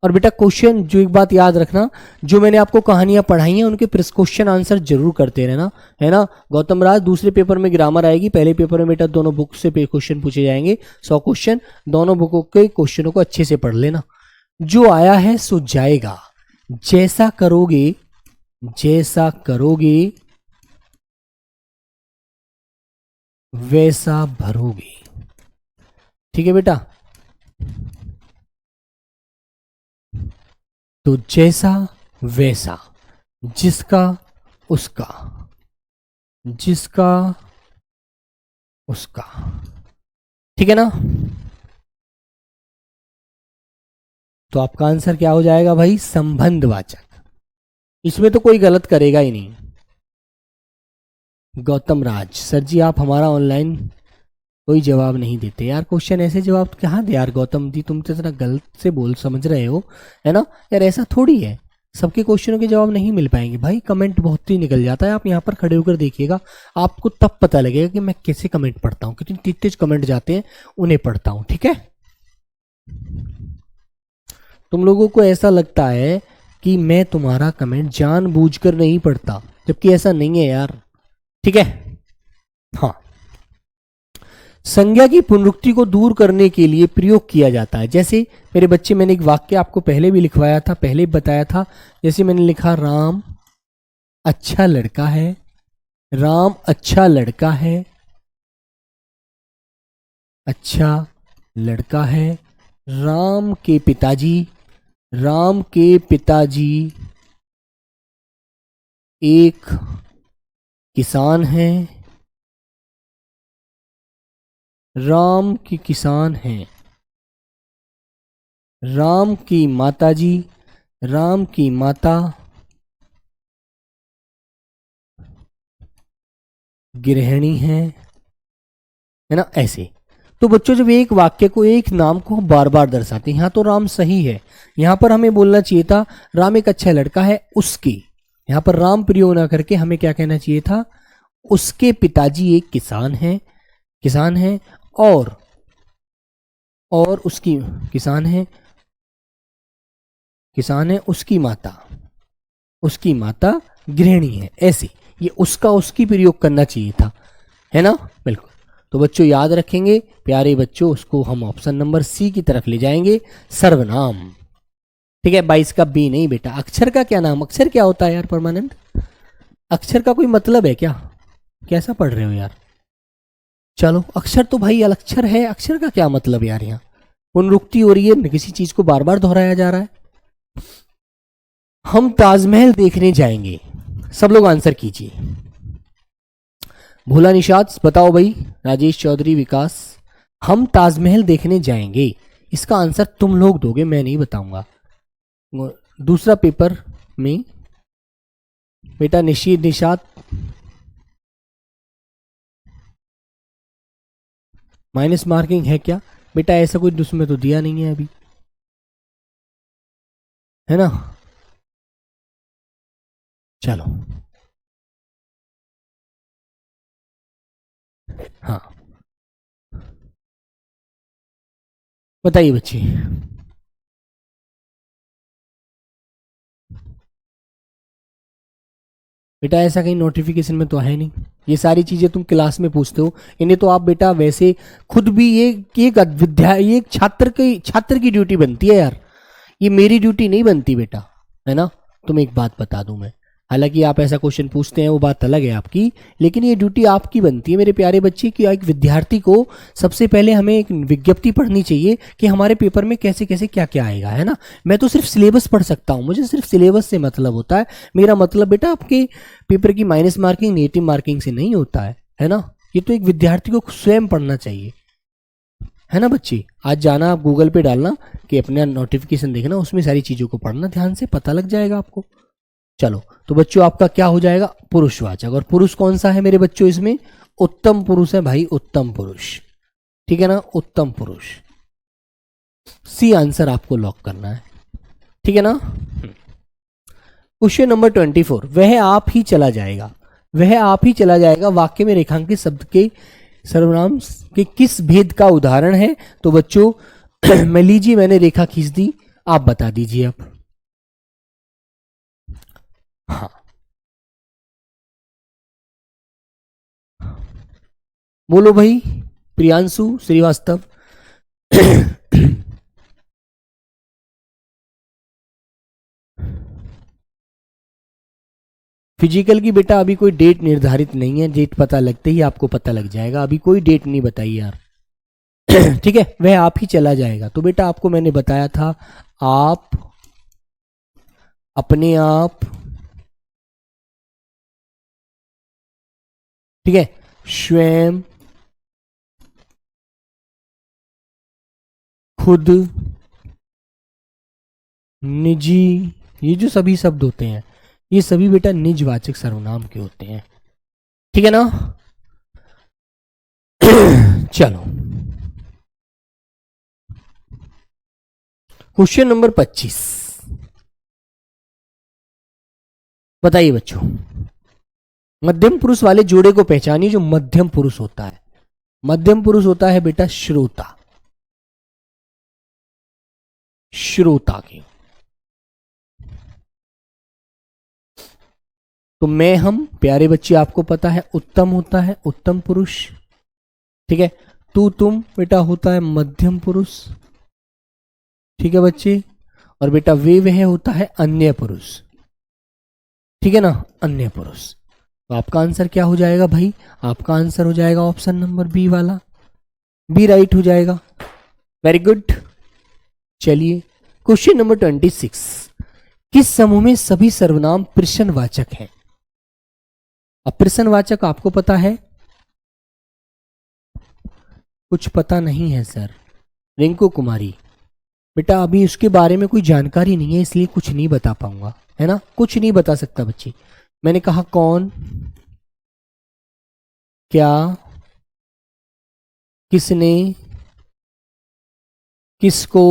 और बेटा क्वेश्चन जो एक बात याद रखना, जो मैंने आपको कहानियां पढ़ाई हैं उनके क्वेश्चन आंसर जरूर करते रहना, है ना? गौतम राज, दूसरे पेपर में ग्रामर आएगी, पहले पेपर में बेटा दोनों बुक से क्वेश्चन पूछे जाएंगे, 100 क्वेश्चन, दोनों बुकों के क्वेश्चनों को अच्छे से पढ़ लेना। जो आया है सो जाएगा, जैसा करोगे, जैसा करोगे वैसा भरोगे। ठीक है बेटा? तो जैसा वैसा, जिसका उसका, जिसका उसका। ठीक है ना? तो आपका आंसर क्या हो जाएगा भाई? संबंधवाचक। इसमें तो कोई गलत करेगा ही नहीं। गौतम राज, सर जी आप हमारा ऑनलाइन कोई जवाब नहीं देते यार, क्वेश्चन ऐसे जवाब कहाँ दे यार गौतम जी, तुम तो इतना गलत से बोल समझ रहे हो, है ना यार? ऐसा थोड़ी है, सबके क्वेश्चनों के जवाब नहीं मिल पाएंगे भाई, कमेंट बहुत ही निकल जाता है। आप यहाँ पर खड़े होकर देखिएगा, आपको तब पता लगेगा कि मैं कैसे कमेंट पढ़ता हूँ, कितने तेज तेज कमेंट जाते हैं, उन्हें पढ़ता हूँ। ठीक है? तुम लोगों को ऐसा लगता है कि मैं तुम्हारा कमेंट जानबूझकर नहीं पढ़ता, जबकि ऐसा नहीं है यार। ठीक है, हाँ। संज्ञा की पुनरुक्ति को दूर करने के लिए प्रयोग किया जाता है। जैसे मेरे बच्चे, मैंने एक वाक्य आपको पहले भी लिखवाया था, पहले भी बताया था। जैसे मैंने लिखा राम अच्छा लड़का है, राम अच्छा लड़का है, अच्छा लड़का है। राम के पिताजी, राम के पिताजी एक किसान हैं, राम की किसान हैं। राम की माताजी, राम की माता गृहिणी हैं, है ना, ऐसे। तो बच्चों जब एक वाक्य को, एक नाम को बार बार दर्शाते हैं, यहाँ तो राम सही है, यहाँ पर हमें बोलना चाहिए था राम एक अच्छा लड़का है उसके, यहाँ पर राम प्रयोग ना करके हमें क्या कहना चाहिए था, उसके पिताजी एक किसान हैं, किसान हैं, और उसकी किसान है, किसान है, उसकी माता गृहिणी है, ऐसे। ये उसका उसकी प्रयोग करना चाहिए था, है ना, बिल्कुल। तो बच्चों याद रखेंगे प्यारे बच्चों, उसको हम ऑप्शन नंबर सी की तरफ ले जाएंगे, सर्वनाम। ठीक है, 22 का बी नहीं बेटा। अक्षर का क्या नाम, अक्षर क्या होता है यार परमानंद, अक्षर का कोई मतलब है क्या, कैसा पढ़ रहे हो यार। चलो, अक्षर तो भाई अलक्षर है, अक्षर का क्या मतलब यार, यहाँ पुनरुक्ति हो रही है, किसी चीज को बार बार दोहराया जा रहा है। हम ताजमहल देखने जाएंगे, सब लोग आंसर कीजिए। भोला निषाद बताओ भाई, राजेश चौधरी, विकास। हम ताजमहल देखने जाएंगे, इसका आंसर तुम लोग दोगे, मैं नहीं बताऊंगा। दूसरा पेपर में बेटा निषाद माइनस मार्किंग है क्या बेटा, ऐसा कुछ उसमें तो दिया नहीं है अभी, है ना। चलो, हाँ बताइए बच्चे। बेटा ऐसा कहीं नोटिफिकेशन में तो है नहीं, ये सारी चीजें तुम क्लास में पूछते हो, इन्हें तो आप बेटा वैसे खुद भी, ये ये एक छात्र की ड्यूटी बनती है यार, ये मेरी ड्यूटी नहीं बनती बेटा, है ना। तुम एक बात बता दूं मैं, हालांकि आप ऐसा क्वेश्चन पूछते हैं वो बात अलग है आपकी, लेकिन ये ड्यूटी आपकी बनती है मेरे प्यारे बच्चे कि एक विद्यार्थी को सबसे पहले हमें एक विज्ञप्ति पढ़नी चाहिए कि हमारे पेपर में कैसे कैसे क्या क्या आएगा, है ना। मैं तो सिर्फ सिलेबस पढ़ सकता हूँ, मुझे सिर्फ सिलेबस से मतलब होता है, मेरा मतलब बेटा आपके पेपर की माइनस मार्किंग नेगेटिव मार्किंग से नहीं होता है ना। ये तो एक विद्यार्थी को स्वयं पढ़ना चाहिए, है ना बच्चे। आज जाना, आप गूगल पे डालना कि अपना नोटिफिकेशन देखना, उसमें सारी चीज़ों को पढ़ना, ध्यान से पता लग जाएगा आपको। चलो, तो बच्चों आपका क्या हो जाएगा, पुरुषवाचक। और पुरुष कौन सा है मेरे बच्चों इसमें, उत्तम पुरुष है भाई, उत्तम पुरुष, ठीक है ना, उत्तम पुरुष। सी आंसर आपको लॉक करना है, ठीक है ना। क्वेश्चन नंबर 24, वह आप ही चला जाएगा, वह आप ही चला जाएगा वाक्य में रेखांकित शब्द के सर्वनाम के किस भेद का उदाहरण है। तो बच्चों मैं लीजिए, मैंने रेखा खींच दी, आप बता दीजिए अब। हाँ बोलो भाई, प्रियांशु श्रीवास्तव। फिजिकल की बेटा अभी कोई डेट निर्धारित नहीं है, डेट पता लगते ही आपको पता लग जाएगा, अभी कोई डेट नहीं बताई यार। ठीक है, वह आप ही चला जाएगा, तो बेटा आपको मैंने बताया था, आप अपने आप, ठीक है, स्वयं, खुद, निजी, ये जो सभी शब्द होते हैं ये सभी बेटा निजवाचक सर्वनाम के होते हैं, ठीक है ना। चलो, क्वेश्चन नंबर 25 बताइए बच्चों, मध्यम पुरुष वाले जोड़े को पहचानिए। जो मध्यम पुरुष होता है, मध्यम पुरुष होता है बेटा श्रोता, श्रोता के, तो मैं हम प्यारे बच्चे आपको पता है उत्तम होता है उत्तम पुरुष, ठीक है। तू तुम बेटा होता है मध्यम पुरुष, ठीक है बच्चे। और बेटा वे वह होता है अन्य पुरुष, ठीक है ना, अन्य पुरुष। तो आपका आंसर क्या हो जाएगा भाई? आपका आंसर हो जाएगा ऑप्शन नंबर बी वाला, बी राइट हो जाएगा। Very good. चलिए क्वेश्चन नंबर 26, किस समूह में सभी सर्वनाम प्रश्नवाचक हैं? अब प्रश्नवाचक आपको पता है? कुछ पता नहीं है सर। रिंकू कुमारी बेटा अभी उसके बारे में कोई जानकारी नहीं है, इसलिए कुछ नहीं बता पाऊंगा, है ना, कुछ नहीं बता सकता बच्ची। मैंने कहा कौन, क्या, किसने, किसको,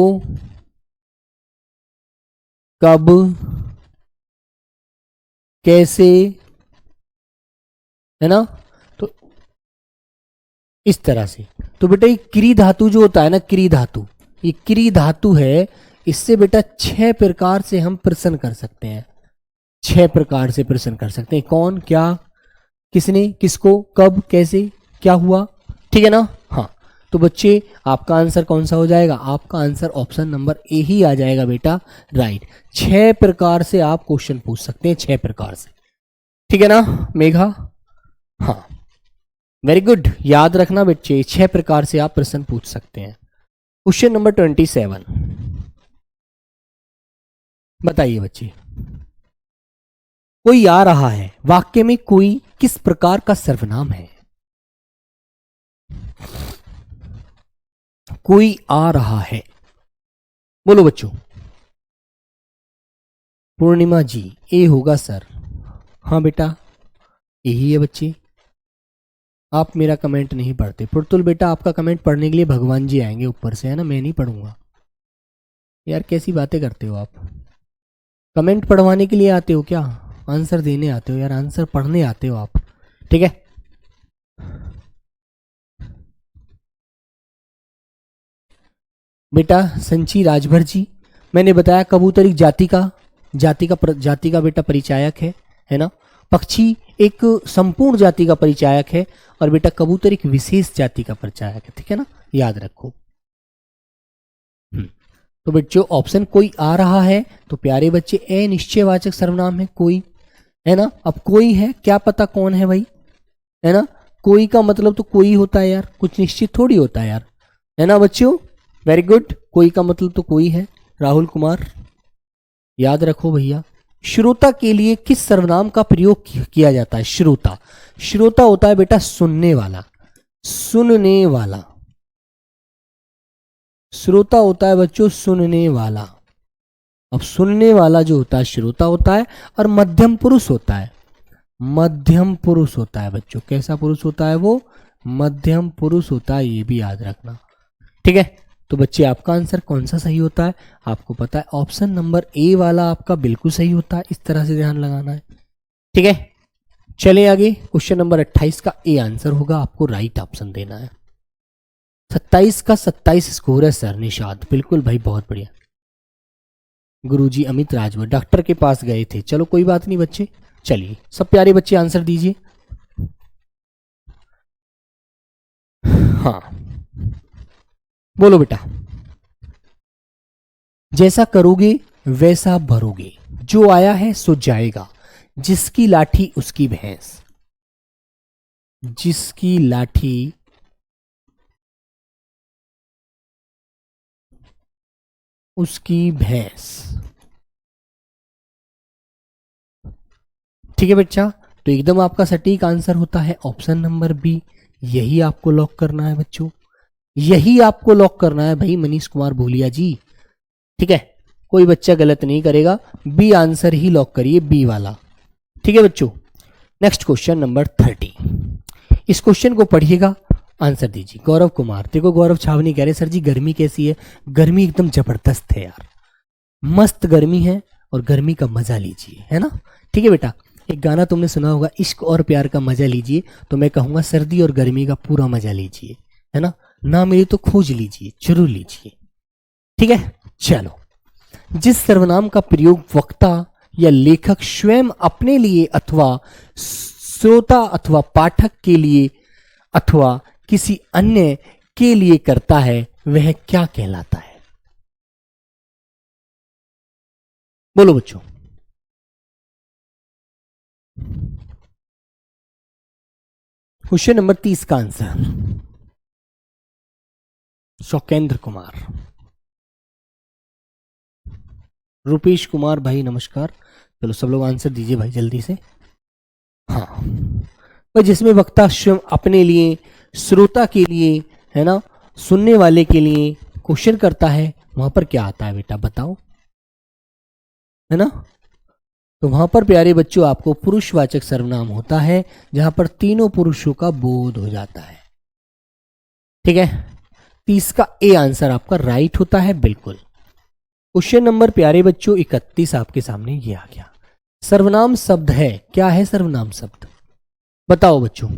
कब, कैसे, है ना। तो इस तरह से। तो बेटा ये क्री धातु जो होता है ना, क्री धातु, ये क्री धातु है, इससे बेटा 6 प्रकार से हम प्रश्न कर सकते हैं, 6 प्रकार से प्रश्न कर सकते हैं। कौन, क्या, किसने, किसको, कब, कैसे, क्या हुआ, ठीक है ना। हाँ तो बच्चे आपका आंसर कौन सा हो जाएगा? आपका आंसर ऑप्शन नंबर ए ही आ जाएगा बेटा, राइट। 6 प्रकार से आप क्वेश्चन पूछ सकते हैं, 6 प्रकार से, ठीक है ना मेघा? हाँ वेरी गुड, याद रखना बच्चे 6 प्रकार से आप प्रश्न पूछ सकते हैं। क्वेश्चन नंबर 27 बताइए बच्चे, कोई आ रहा है वाक्य में कोई किस प्रकार का सर्वनाम है? कोई आ रहा है, बोलो बच्चों। पूर्णिमा जी ए होगा सर। हाँ बेटा यही है बच्चे, आप मेरा कमेंट नहीं पढ़ते। पुरतुल बेटा आपका कमेंट पढ़ने के लिए भगवान जी आएंगे ऊपर से, है ना, मैं नहीं पढ़ूंगा। यार कैसी बातें करते हो आप, कमेंट पढ़वाने के लिए आते हो क्या? आंसर देने आते हो यार, आंसर पढ़ने आते हो आप, ठीक है। बेटा संची राजभर जी, मैंने बताया कबूतर एक जाति का बेटा परिचायक है ना। पक्षी एक संपूर्ण जाति का परिचायक है, और बेटा कबूतर एक विशेष जाति का परिचायक है, ठीक है ना, याद रखो। तो बच्चों ऑप्शन कोई आ रहा है, तो प्यारे बच्चे ए निश्चयवाचक सर्वनाम है कोई, है ना। अब कोई है, क्या पता कौन है भाई, है ना। कोई का मतलब तो कोई होता है यार, कुछ निश्चित थोड़ी होता है यार, है ना बच्चों। वेरी गुड, कोई का मतलब तो कोई है। राहुल कुमार याद रखो भैया। श्रोता के लिए किस सर्वनाम का प्रयोग किया जाता है? श्रोता, श्रोता होता है बेटा सुनने वाला, सुनने वाला। श्रोता होता है बच्चों सुनने वाला। अब सुनने वाला जो होता है श्रोता होता है, और मध्यम पुरुष होता है, मध्यम पुरुष होता है बच्चों। कैसा पुरुष होता है वो? मध्यम पुरुष होता है, ये भी याद रखना, ठीक है। तो बच्चे आपका आंसर कौन सा सही होता है? आपको पता है ऑप्शन नंबर ए वाला आपका बिल्कुल सही होता है, इस तरह से ध्यान लगाना है, ठीक है। चले आगे, क्वेश्चन नंबर 28 का ए आंसर होगा, आपको राइट ऑप्शन देना है। 27 का 27 स्कोर है सर निषाद, बिल्कुल भाई बहुत बढ़िया। गुरुजी अमित राजभर डॉक्टर के पास गए थे, चलो कोई बात नहीं बच्चे। चलिए सब प्यारे बच्चे आंसर दीजिए। हाँ बोलो बेटा। जैसा करोगे वैसा भरोगे, जो आया है सो जाएगा, जिसकी लाठी उसकी भैंस। जिसकी लाठी उसकी भैंस, ठीक है बच्चा। तो एकदम आपका सटीक आंसर होता है ऑप्शन नंबर बी, यही आपको लॉक करना है बच्चों, यही आपको लॉक करना है भाई मनीष कुमार भूलिया जी, ठीक है। कोई बच्चा गलत नहीं करेगा, बी आंसर ही लॉक करिए, बी वाला, ठीक है बच्चों। नेक्स्ट क्वेश्चन नंबर 30, इस क्वेश्चन को पढ़िएगा, आंसर दीजिए। गौरव कुमार, देखो गौरव छावनी कह रहे सर जी गर्मी कैसी है? गर्मी एकदम जबरदस्त है यार, मस्त गर्मी है, और गर्मी का मजा लीजिए, है ना, ठीक है बेटा। एक गाना तुमने सुना होगा, इश्क और प्यार का मजा लीजिए, तो मैं कहूंगा सर्दी और गर्मी का पूरा मजा लीजिए, है ना मिले तो खोज लीजिए, जरूर लीजिए, ठीक है। चलो, जिस सर्वनाम का प्रयोग वक्ता या लेखक स्वयं अपने लिए अथवा श्रोता अथवा पाठक के लिए अथवा किसी अन्य के लिए करता है वह क्या कहलाता है? बोलो बच्चों। क्वेश्चन नंबर 30 का आंसर शौकेंद्र कुमार। रुपेश कुमार भाई नमस्कार। चलो सब लोग आंसर दीजिए भाई जल्दी से। हाँ भाई, जिसमें वक्ता स्वयं अपने लिए, श्रोता के लिए, है ना, सुनने वाले के लिए क्वेश्चन करता है, वहां पर क्या आता है बेटा बताओ, है ना? तो वहां पर प्यारे बच्चों आपको पुरुषवाचक सर्वनाम होता है, जहां पर तीनों पुरुषों का बोध हो जाता है। ठीक है, 30 का ए आंसर आपका राइट होता है बिल्कुल। क्वेश्चन नंबर प्यारे बच्चों 31 आपके सामने ये आ गया। सर्वनाम शब्द है, क्या है सर्वनाम शब्द बताओ बच्चों।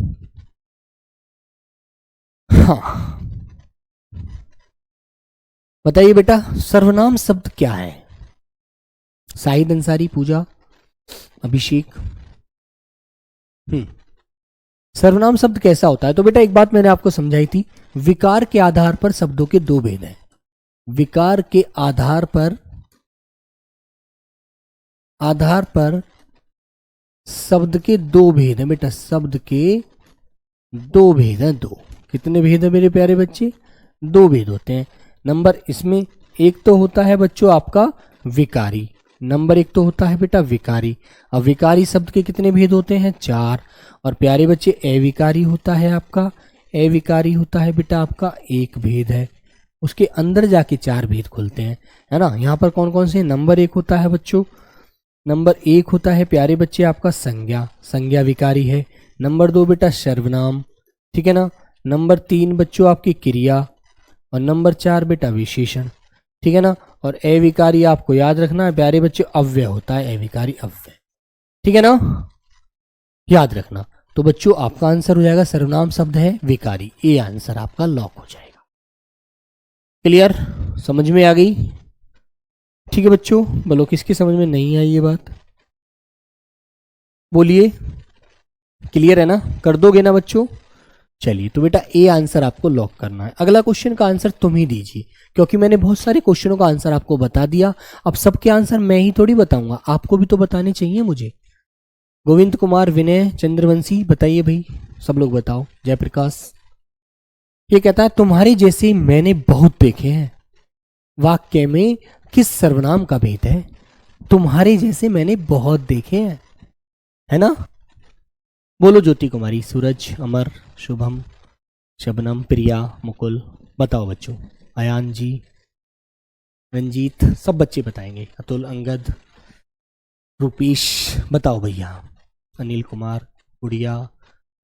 हाँ बताइए बेटा, सर्वनाम शब्द क्या है? साहिद अंसारी, पूजा, अभिषेक। सर्वनाम शब्द कैसा होता है? तो बेटा एक बात मैंने आपको समझाई थी, विकार के आधार पर शब्दों के दो भेद हैं। विकार के आधार पर शब्द के दो भेद हैं बेटा, शब्द के दो भेद हैं। दो कितने भेद हैं मेरे प्यारे बच्चे? दो भेद होते हैं। नंबर इसमें एक तो होता है बच्चों आपका विकारी, नंबर एक तो होता है बेटा विकारी। अब विकारी शब्द के कितने भेद होते हैं? चार। और प्यारे बच्चे अविकारी होता है आपका, अविकारी होता है बेटा आपका एक भेद है, उसके अंदर जाके चार भेद खुलते हैं, है ना? यहाँ पर कौन कौन से? नंबर एक होता है बच्चों, नंबर एक होता है प्यारे बच्चे आपका संज्ञा, संज्ञा विकारी है। नंबर दो बेटा सर्वनाम, ठीक है ना? नंबर तीन बच्चों आपकी क्रिया, और नंबर चार बेटा विशेषण, ठीक है ना? और अविकारी आपको याद रखना है प्यारे बच्चे अव्यय होता है, अविकारी अव्यय, ठीक है ना? याद रखना। तो बच्चों आपका आंसर हो जाएगा सर्वनाम शब्द है विकारी, ए आंसर आपका लॉक हो जाएगा। क्लियर? समझ में आ गई? ठीक है बच्चों, बोलो किसकी समझ में नहीं आई ये बात, बोलिए। क्लियर है ना? कर दोगे ना बच्चों? चलिए, तो बेटा ए आंसर आपको लॉक करना है। अगला क्वेश्चन का आंसर तुम ही दीजिए, क्योंकि मैंने बहुत सारे क्वेश्चनों का आंसर आपको बता दिया। अब सबके आंसर मैं ही थोड़ी बताऊंगा, आपको भी तो बताने चाहिए मुझे। गोविंद कुमार, विनय, चंद्रवंशी, बताइए भाई, सब लोग बताओ। जयप्रकाश ये कहता है तुम्हारे जैसे मैंने बहुत देखे हैं, वाक्य में किस सर्वनाम का भेद है? तुम्हारे जैसे मैंने बहुत देखे हैं, है ना? बोलो ज्योति कुमारी, सूरज, अमर, शुभम, शबनम, प्रिया, मुकुल, बताओ बच्चों। अयान जी, रंजीत, सब बच्चे बताएंगे। अतुल, अंगद, रूपेश, बताओ भैया। अनिल कुमार, गुड़िया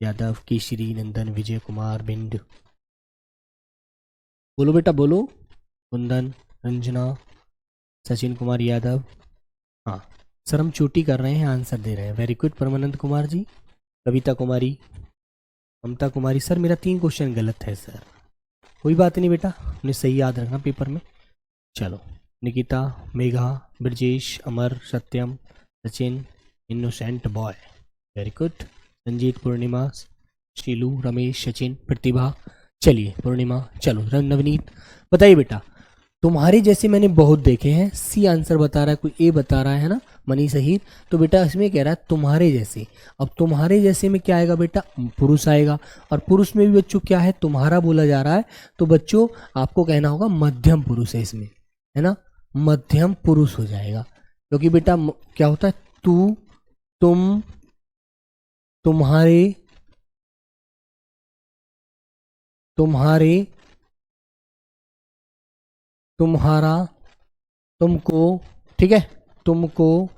यादव, केशरी, नंदन, विजय कुमार, बिंद, बोलो बेटा बोलो। कुंदन, रंजना, सचिन कुमार यादव, हाँ सर हम चोटी कर रहे हैं, आंसर दे रहे हैं। वेरी गुड परमानंद कुमार जी, कविता कुमारी, ममता कुमारी। सर मेरा 3 क्वेश्चन गलत है सर, कोई बात नहीं बेटा, उन्हें सही याद रखना पेपर में। चलो, Nikita, Megha, Brajesh, Amar, Satyam, Sachin, innocent boy, very good. Ranjit, Purnima, Shilu, Ramesh, Sachin, Pratibha. चलिए पूर्णिमा, चलो नवनीत, बताइए बेटा। तुम्हारे जैसे मैंने बहुत देखे हैं, सी आंसर बता रहा है, कोई ए बता रहा है ना, मनी सही। तो बेटा इसमें कह रहा है तुम्हारे जैसे। अब तुम्हारे जैसे में क्या आएगा बेटा? पुरुष आएगा, और पुरुष में भी बच्चों क्या है? तुम्हारा बोला जा रहा है, तो बच्चों आपको कहना होगा मध्यम पुरुष है इसमें, है ना? मध्यम पुरुष हो जाएगा, क्योंकि बेटा क्या होता है? तू, तुम, तुम्हारे, तुम्हारे, तुम्हारा, तुमको, ठीक है, तुमको,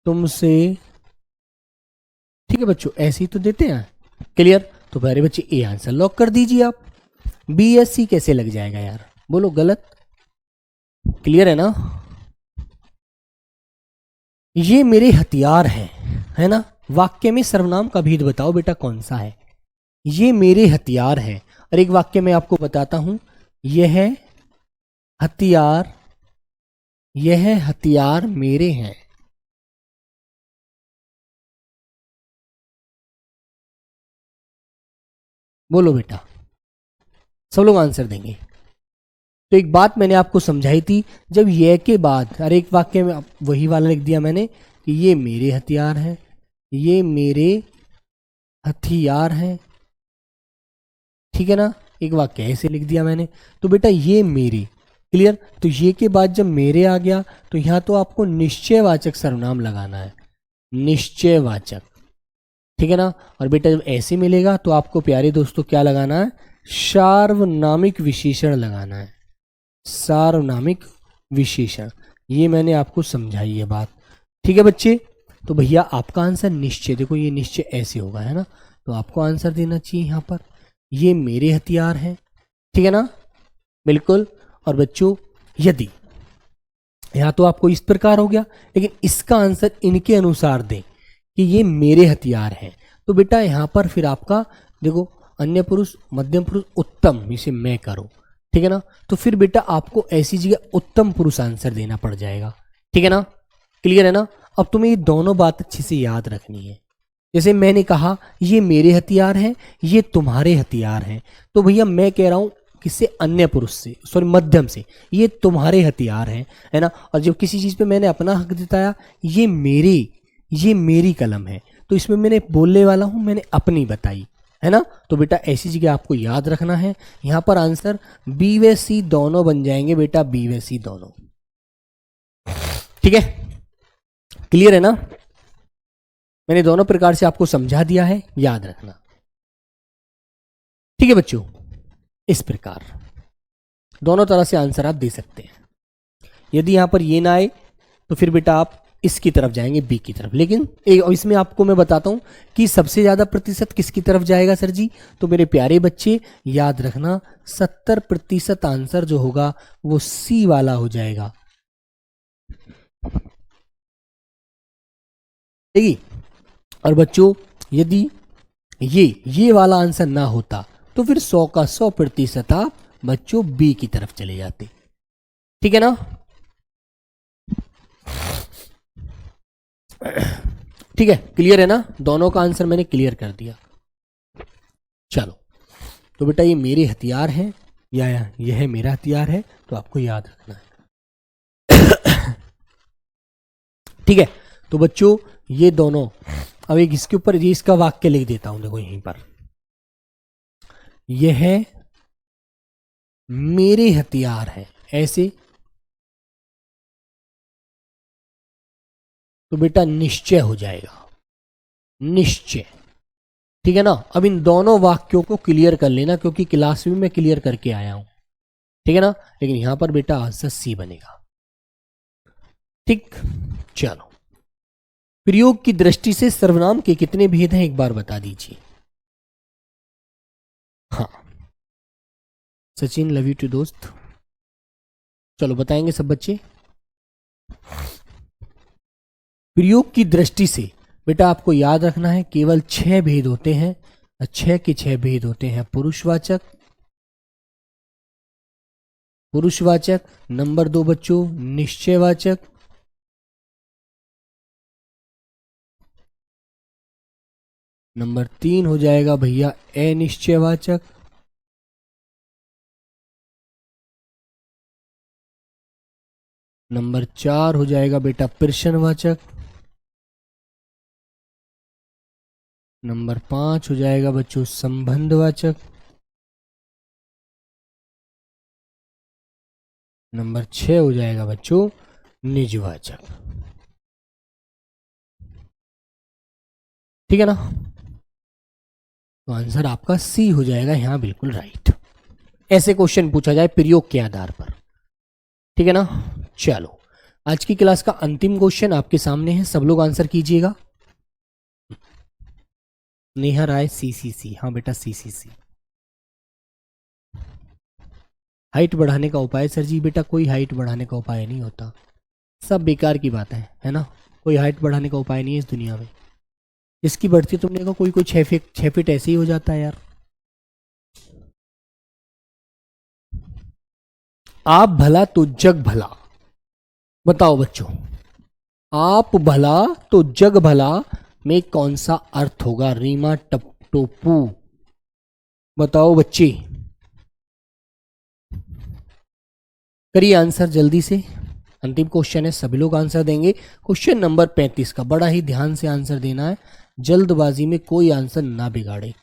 तुमसे, ठीक है बच्चों, ऐसे ही तो देते हैं। क्लियर? तो प्यारे बच्चे ए आंसर लॉक कर दीजिए आप। बी एस सी कैसे लग जाएगा यार, बोलो गलत। क्लियर है ना? ये मेरे हथियार हैं, है ना? वाक्य में सर्वनाम का भेद बताओ बेटा कौन सा है? ये मेरे हथियार हैं, और एक वाक्य में आपको बताता हूं, यह हथियार मेरे हैं, बोलो बेटा, सब लोग आंसर देंगे। तो एक बात मैंने आपको समझाई थी, जब ये के बाद हर एक वाक्य में वही वाला लिख दिया मैंने कि ये मेरे हथियार हैं, ये मेरे हथियार हैं, ठीक है ना, एक वाक्य ऐसे लिख दिया मैंने। तो बेटा ये मेरे, क्लियर। तो ये के बाद जब मेरे आ गया तो यहां तो आपको निश्चयवाचक सर्वनाम लगाना है, निश्चयवाचक, ठीक है ना। और बेटा जब ऐसे मिलेगा तो आपको प्यारे दोस्तों क्या लगाना है, सार्वनामिक विशेषण लगाना है, सार्वनामिक विशेषण। ये मैंने आपको समझाई है बात, ठीक है बच्चे। तो भैया आपका आंसर निश्चय, देखो ये निश्चय ऐसे होगा, है ना। तो आपको आंसर देना चाहिए यहां पर, ये मेरे हथियार हैं, ठीक है ना, बिल्कुल। और बच्चों यदि यहां तो आपको इस प्रकार हो गया, लेकिन इसका आंसर इनके अनुसार दें कि ये मेरे हथियार हैं, तो बेटा यहां पर फिर आपका देखो अन्य पुरुष, मध्यम पुरुष, उत्तम, इसे मैं करो, ठीक है ना। तो फिर बेटा आपको ऐसी जगह उत्तम पुरुष आंसर देना पड़ जाएगा, ठीक है ना, क्लियर है ना। अब तुम्हें ये दोनों बात अच्छे से याद रखनी है। जैसे मैंने कहा ये मेरे हथियार हैं, ये तुम्हारे हथियार हैं, तो भैया मैं कह रहा हूं किससे, अन्य पुरुष से, सॉरी मध्यम से, ये तुम्हारे हथियार हैं, है ना। और जब किसी चीज पे मैंने अपना हक जताया, ये मेरी कलम है, तो इसमें मैंने बोलने वाला हूं, मैंने अपनी बताई, है ना। तो बेटा ऐसी जगह आपको याद रखना है, यहां पर आंसर बी व सी दोनों बन जाएंगे बेटा, बी व सी दोनों, ठीक है, क्लियर है ना। मैंने दोनों प्रकार से आपको समझा दिया है, याद रखना, ठीक है बच्चों। इस प्रकार दोनों तरह से आंसर आप दे सकते हैं। यदि यहां पर ये ना आए तो फिर बेटा आप इसकी तरफ जाएंगे, बी की तरफ। लेकिन इसमें आपको मैं बताता हूं कि सबसे ज्यादा प्रतिशत किसकी तरफ जाएगा सर जी। तो मेरे प्यारे बच्चे याद रखना, 70% आंसर जो होगा वो सी वाला हो जाएगा, ठीक है। और बच्चों यदि ये वाला आंसर ना होता तो फिर 100 का 100% आप बच्चों बी की तरफ चले जाते, ठीक है ना। ठीक है, क्लियर है ना, दोनों का आंसर मैंने क्लियर कर दिया। चलो तो बेटा ये मेरे हथियार हैं या यह मेरा हथियार है, तो आपको याद रखना है। ठीक है, तो बच्चों ये दोनों, अब एक इसके ऊपर ये इसका वाक्य लिख देता हूं, देखो यहीं पर, यह मेरे हथियार है, ऐसे। तो बेटा निश्चय हो जाएगा, निश्चय, ठीक है ना। अब इन दोनों वाक्यों को क्लियर कर लेना, क्योंकि क्लास में मैं क्लियर करके आया हूं, ठीक है ना। लेकिन यहां पर बेटा आंसर सी बनेगा, ठीक। चलो, प्रयोग की दृष्टि से सर्वनाम के कितने भेद हैं एक बार बता दीजिए। हाँ सचिन, लव यू टू दोस्त। चलो बताएंगे सब बच्चे। प्रयोग की दृष्टि से बेटा आपको याद रखना है केवल 6 भेद होते हैं, 6 के 6 भेद होते हैं। पुरुषवाचक, पुरुषवाचक, नंबर 2 बच्चों निश्चयवाचक, नंबर 3 हो जाएगा भैया अनिश्चयवाचक, नंबर 4 हो जाएगा बेटा प्रश्नवाचक, नंबर 5 हो जाएगा बच्चों संबंधवाचक, नंबर 6 हो जाएगा बच्चों निजवाचक, ठीक है ना। तो आंसर आपका सी हो जाएगा यहां, बिल्कुल राइट। ऐसे क्वेश्चन पूछा जाए प्रयोग के आधार पर, ठीक है ना। चलो आज की क्लास का अंतिम क्वेश्चन आपके सामने है, सब लोग आंसर कीजिएगा। नेहा राय सीसीसी, हाँ बेटा सीसीसी। हाइट बढ़ाने का उपाय सर जी, बेटा कोई हाइट बढ़ाने का उपाय नहीं होता, सब बेकार की बात है ना। कोई हाइट बढ़ाने का उपाय नहीं है इस दुनिया में। जिसकी बढ़ती तुमने कहा कोई 6 फीट ऐसे ही हो जाता है यार। आप भला तो जग भला, बताओ बच्चों, आप भला तो जग भला में कौन सा अर्थ होगा। रीमा टोपू बताओ बच्चे, करिए आंसर जल्दी से। अंतिम क्वेश्चन है, सभी लोग आंसर देंगे। क्वेश्चन नंबर 35 का बड़ा ही ध्यान से आंसर देना है, जल्दबाजी में कोई आंसर ना बिगाड़े।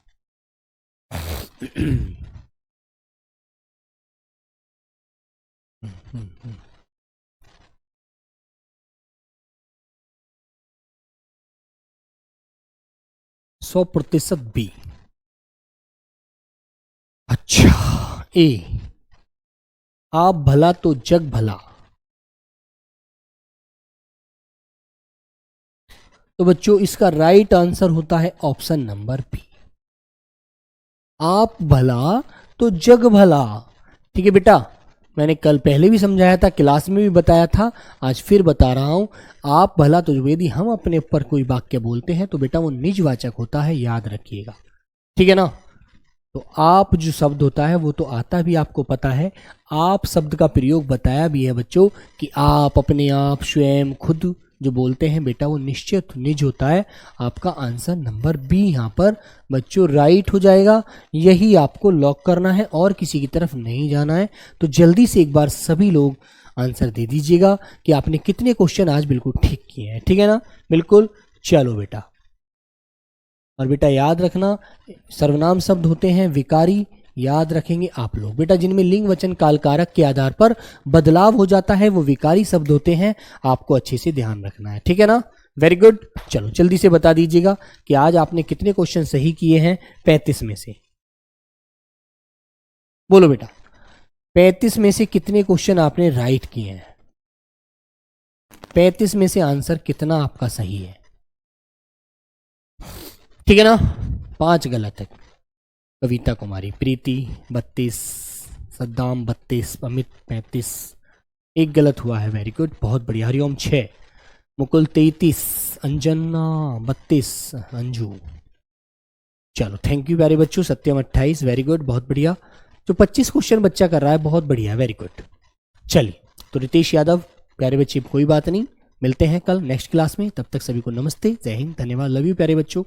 सौ प्रतिशत बी। अच्छा, ए, आप भला तो जग भला। तो बच्चों इसका राइट आंसर होता है ऑप्शन नंबर बी, आप भला तो जग भला। ठीक है बेटा, मैंने कल पहले भी समझाया था, क्लास में भी बताया था, आज फिर बता रहा हूं। आप भला तो यदि हम अपने ऊपर कोई वाक्य बोलते हैं तो बेटा वो निजवाचक होता है, याद रखिएगा। ठीक है ना। तो आप जो शब्द होता है वो तो आता भी आपको पता है, आप शब्द का प्रयोग बताया भी है बच्चों कि आप, अपने आप, स्वयं, खुद जो बोलते हैं बेटा वो निश्चित निज होता है। आपका आंसर नंबर बी यहाँ पर बच्चों राइट हो जाएगा। यही आपको लॉक करना है और किसी की तरफ नहीं जाना है। तो जल्दी से एक बार सभी लोग आंसर दे दीजिएगा कि आपने कितने क्वेश्चन आज बिल्कुल ठीक किए हैं। ठीक है ना, बिल्कुल। चलो बेटा, और बेटा याद रखना सर्वनाम शब्द होते हैं विकारी, याद रखेंगे आप लोग बेटा, जिनमें लिंग वचन काल कारक के आधार पर बदलाव हो जाता है वो विकारी शब्द होते हैं, आपको अच्छे से ध्यान रखना है। ठीक है ना, वेरी गुड। चलो जल्दी से बता दीजिएगा कि आज आपने कितने क्वेश्चन सही किए हैं 35 में से। बोलो बेटा, 35 में से कितने क्वेश्चन आपने राइट किए हैं? 35 में से आंसर कितना आपका सही है? ठीक है ना, 5 गलत है। कविता कुमारी, प्रीति 32, सद्दाम 32, अमित 35, एक गलत हुआ है, वेरी गुड, बहुत बढ़िया। हरिओम 6, मुकुल 33, अंजना 32, अंजू। चलो थैंक यू प्यारे बच्चों। सत्यम 28, वेरी गुड, बहुत बढ़िया। जो 25 क्वेश्चन बच्चा कर रहा है बहुत बढ़िया, वेरी गुड। चलिए, तो रितेश यादव प्यारे बच्चे कोई बात नहीं, मिलते हैं कल नेक्स्ट क्लास में। तब तक सभी को नमस्ते, जय हिंद, धन्यवाद, लव यू प्यारे बच्चों।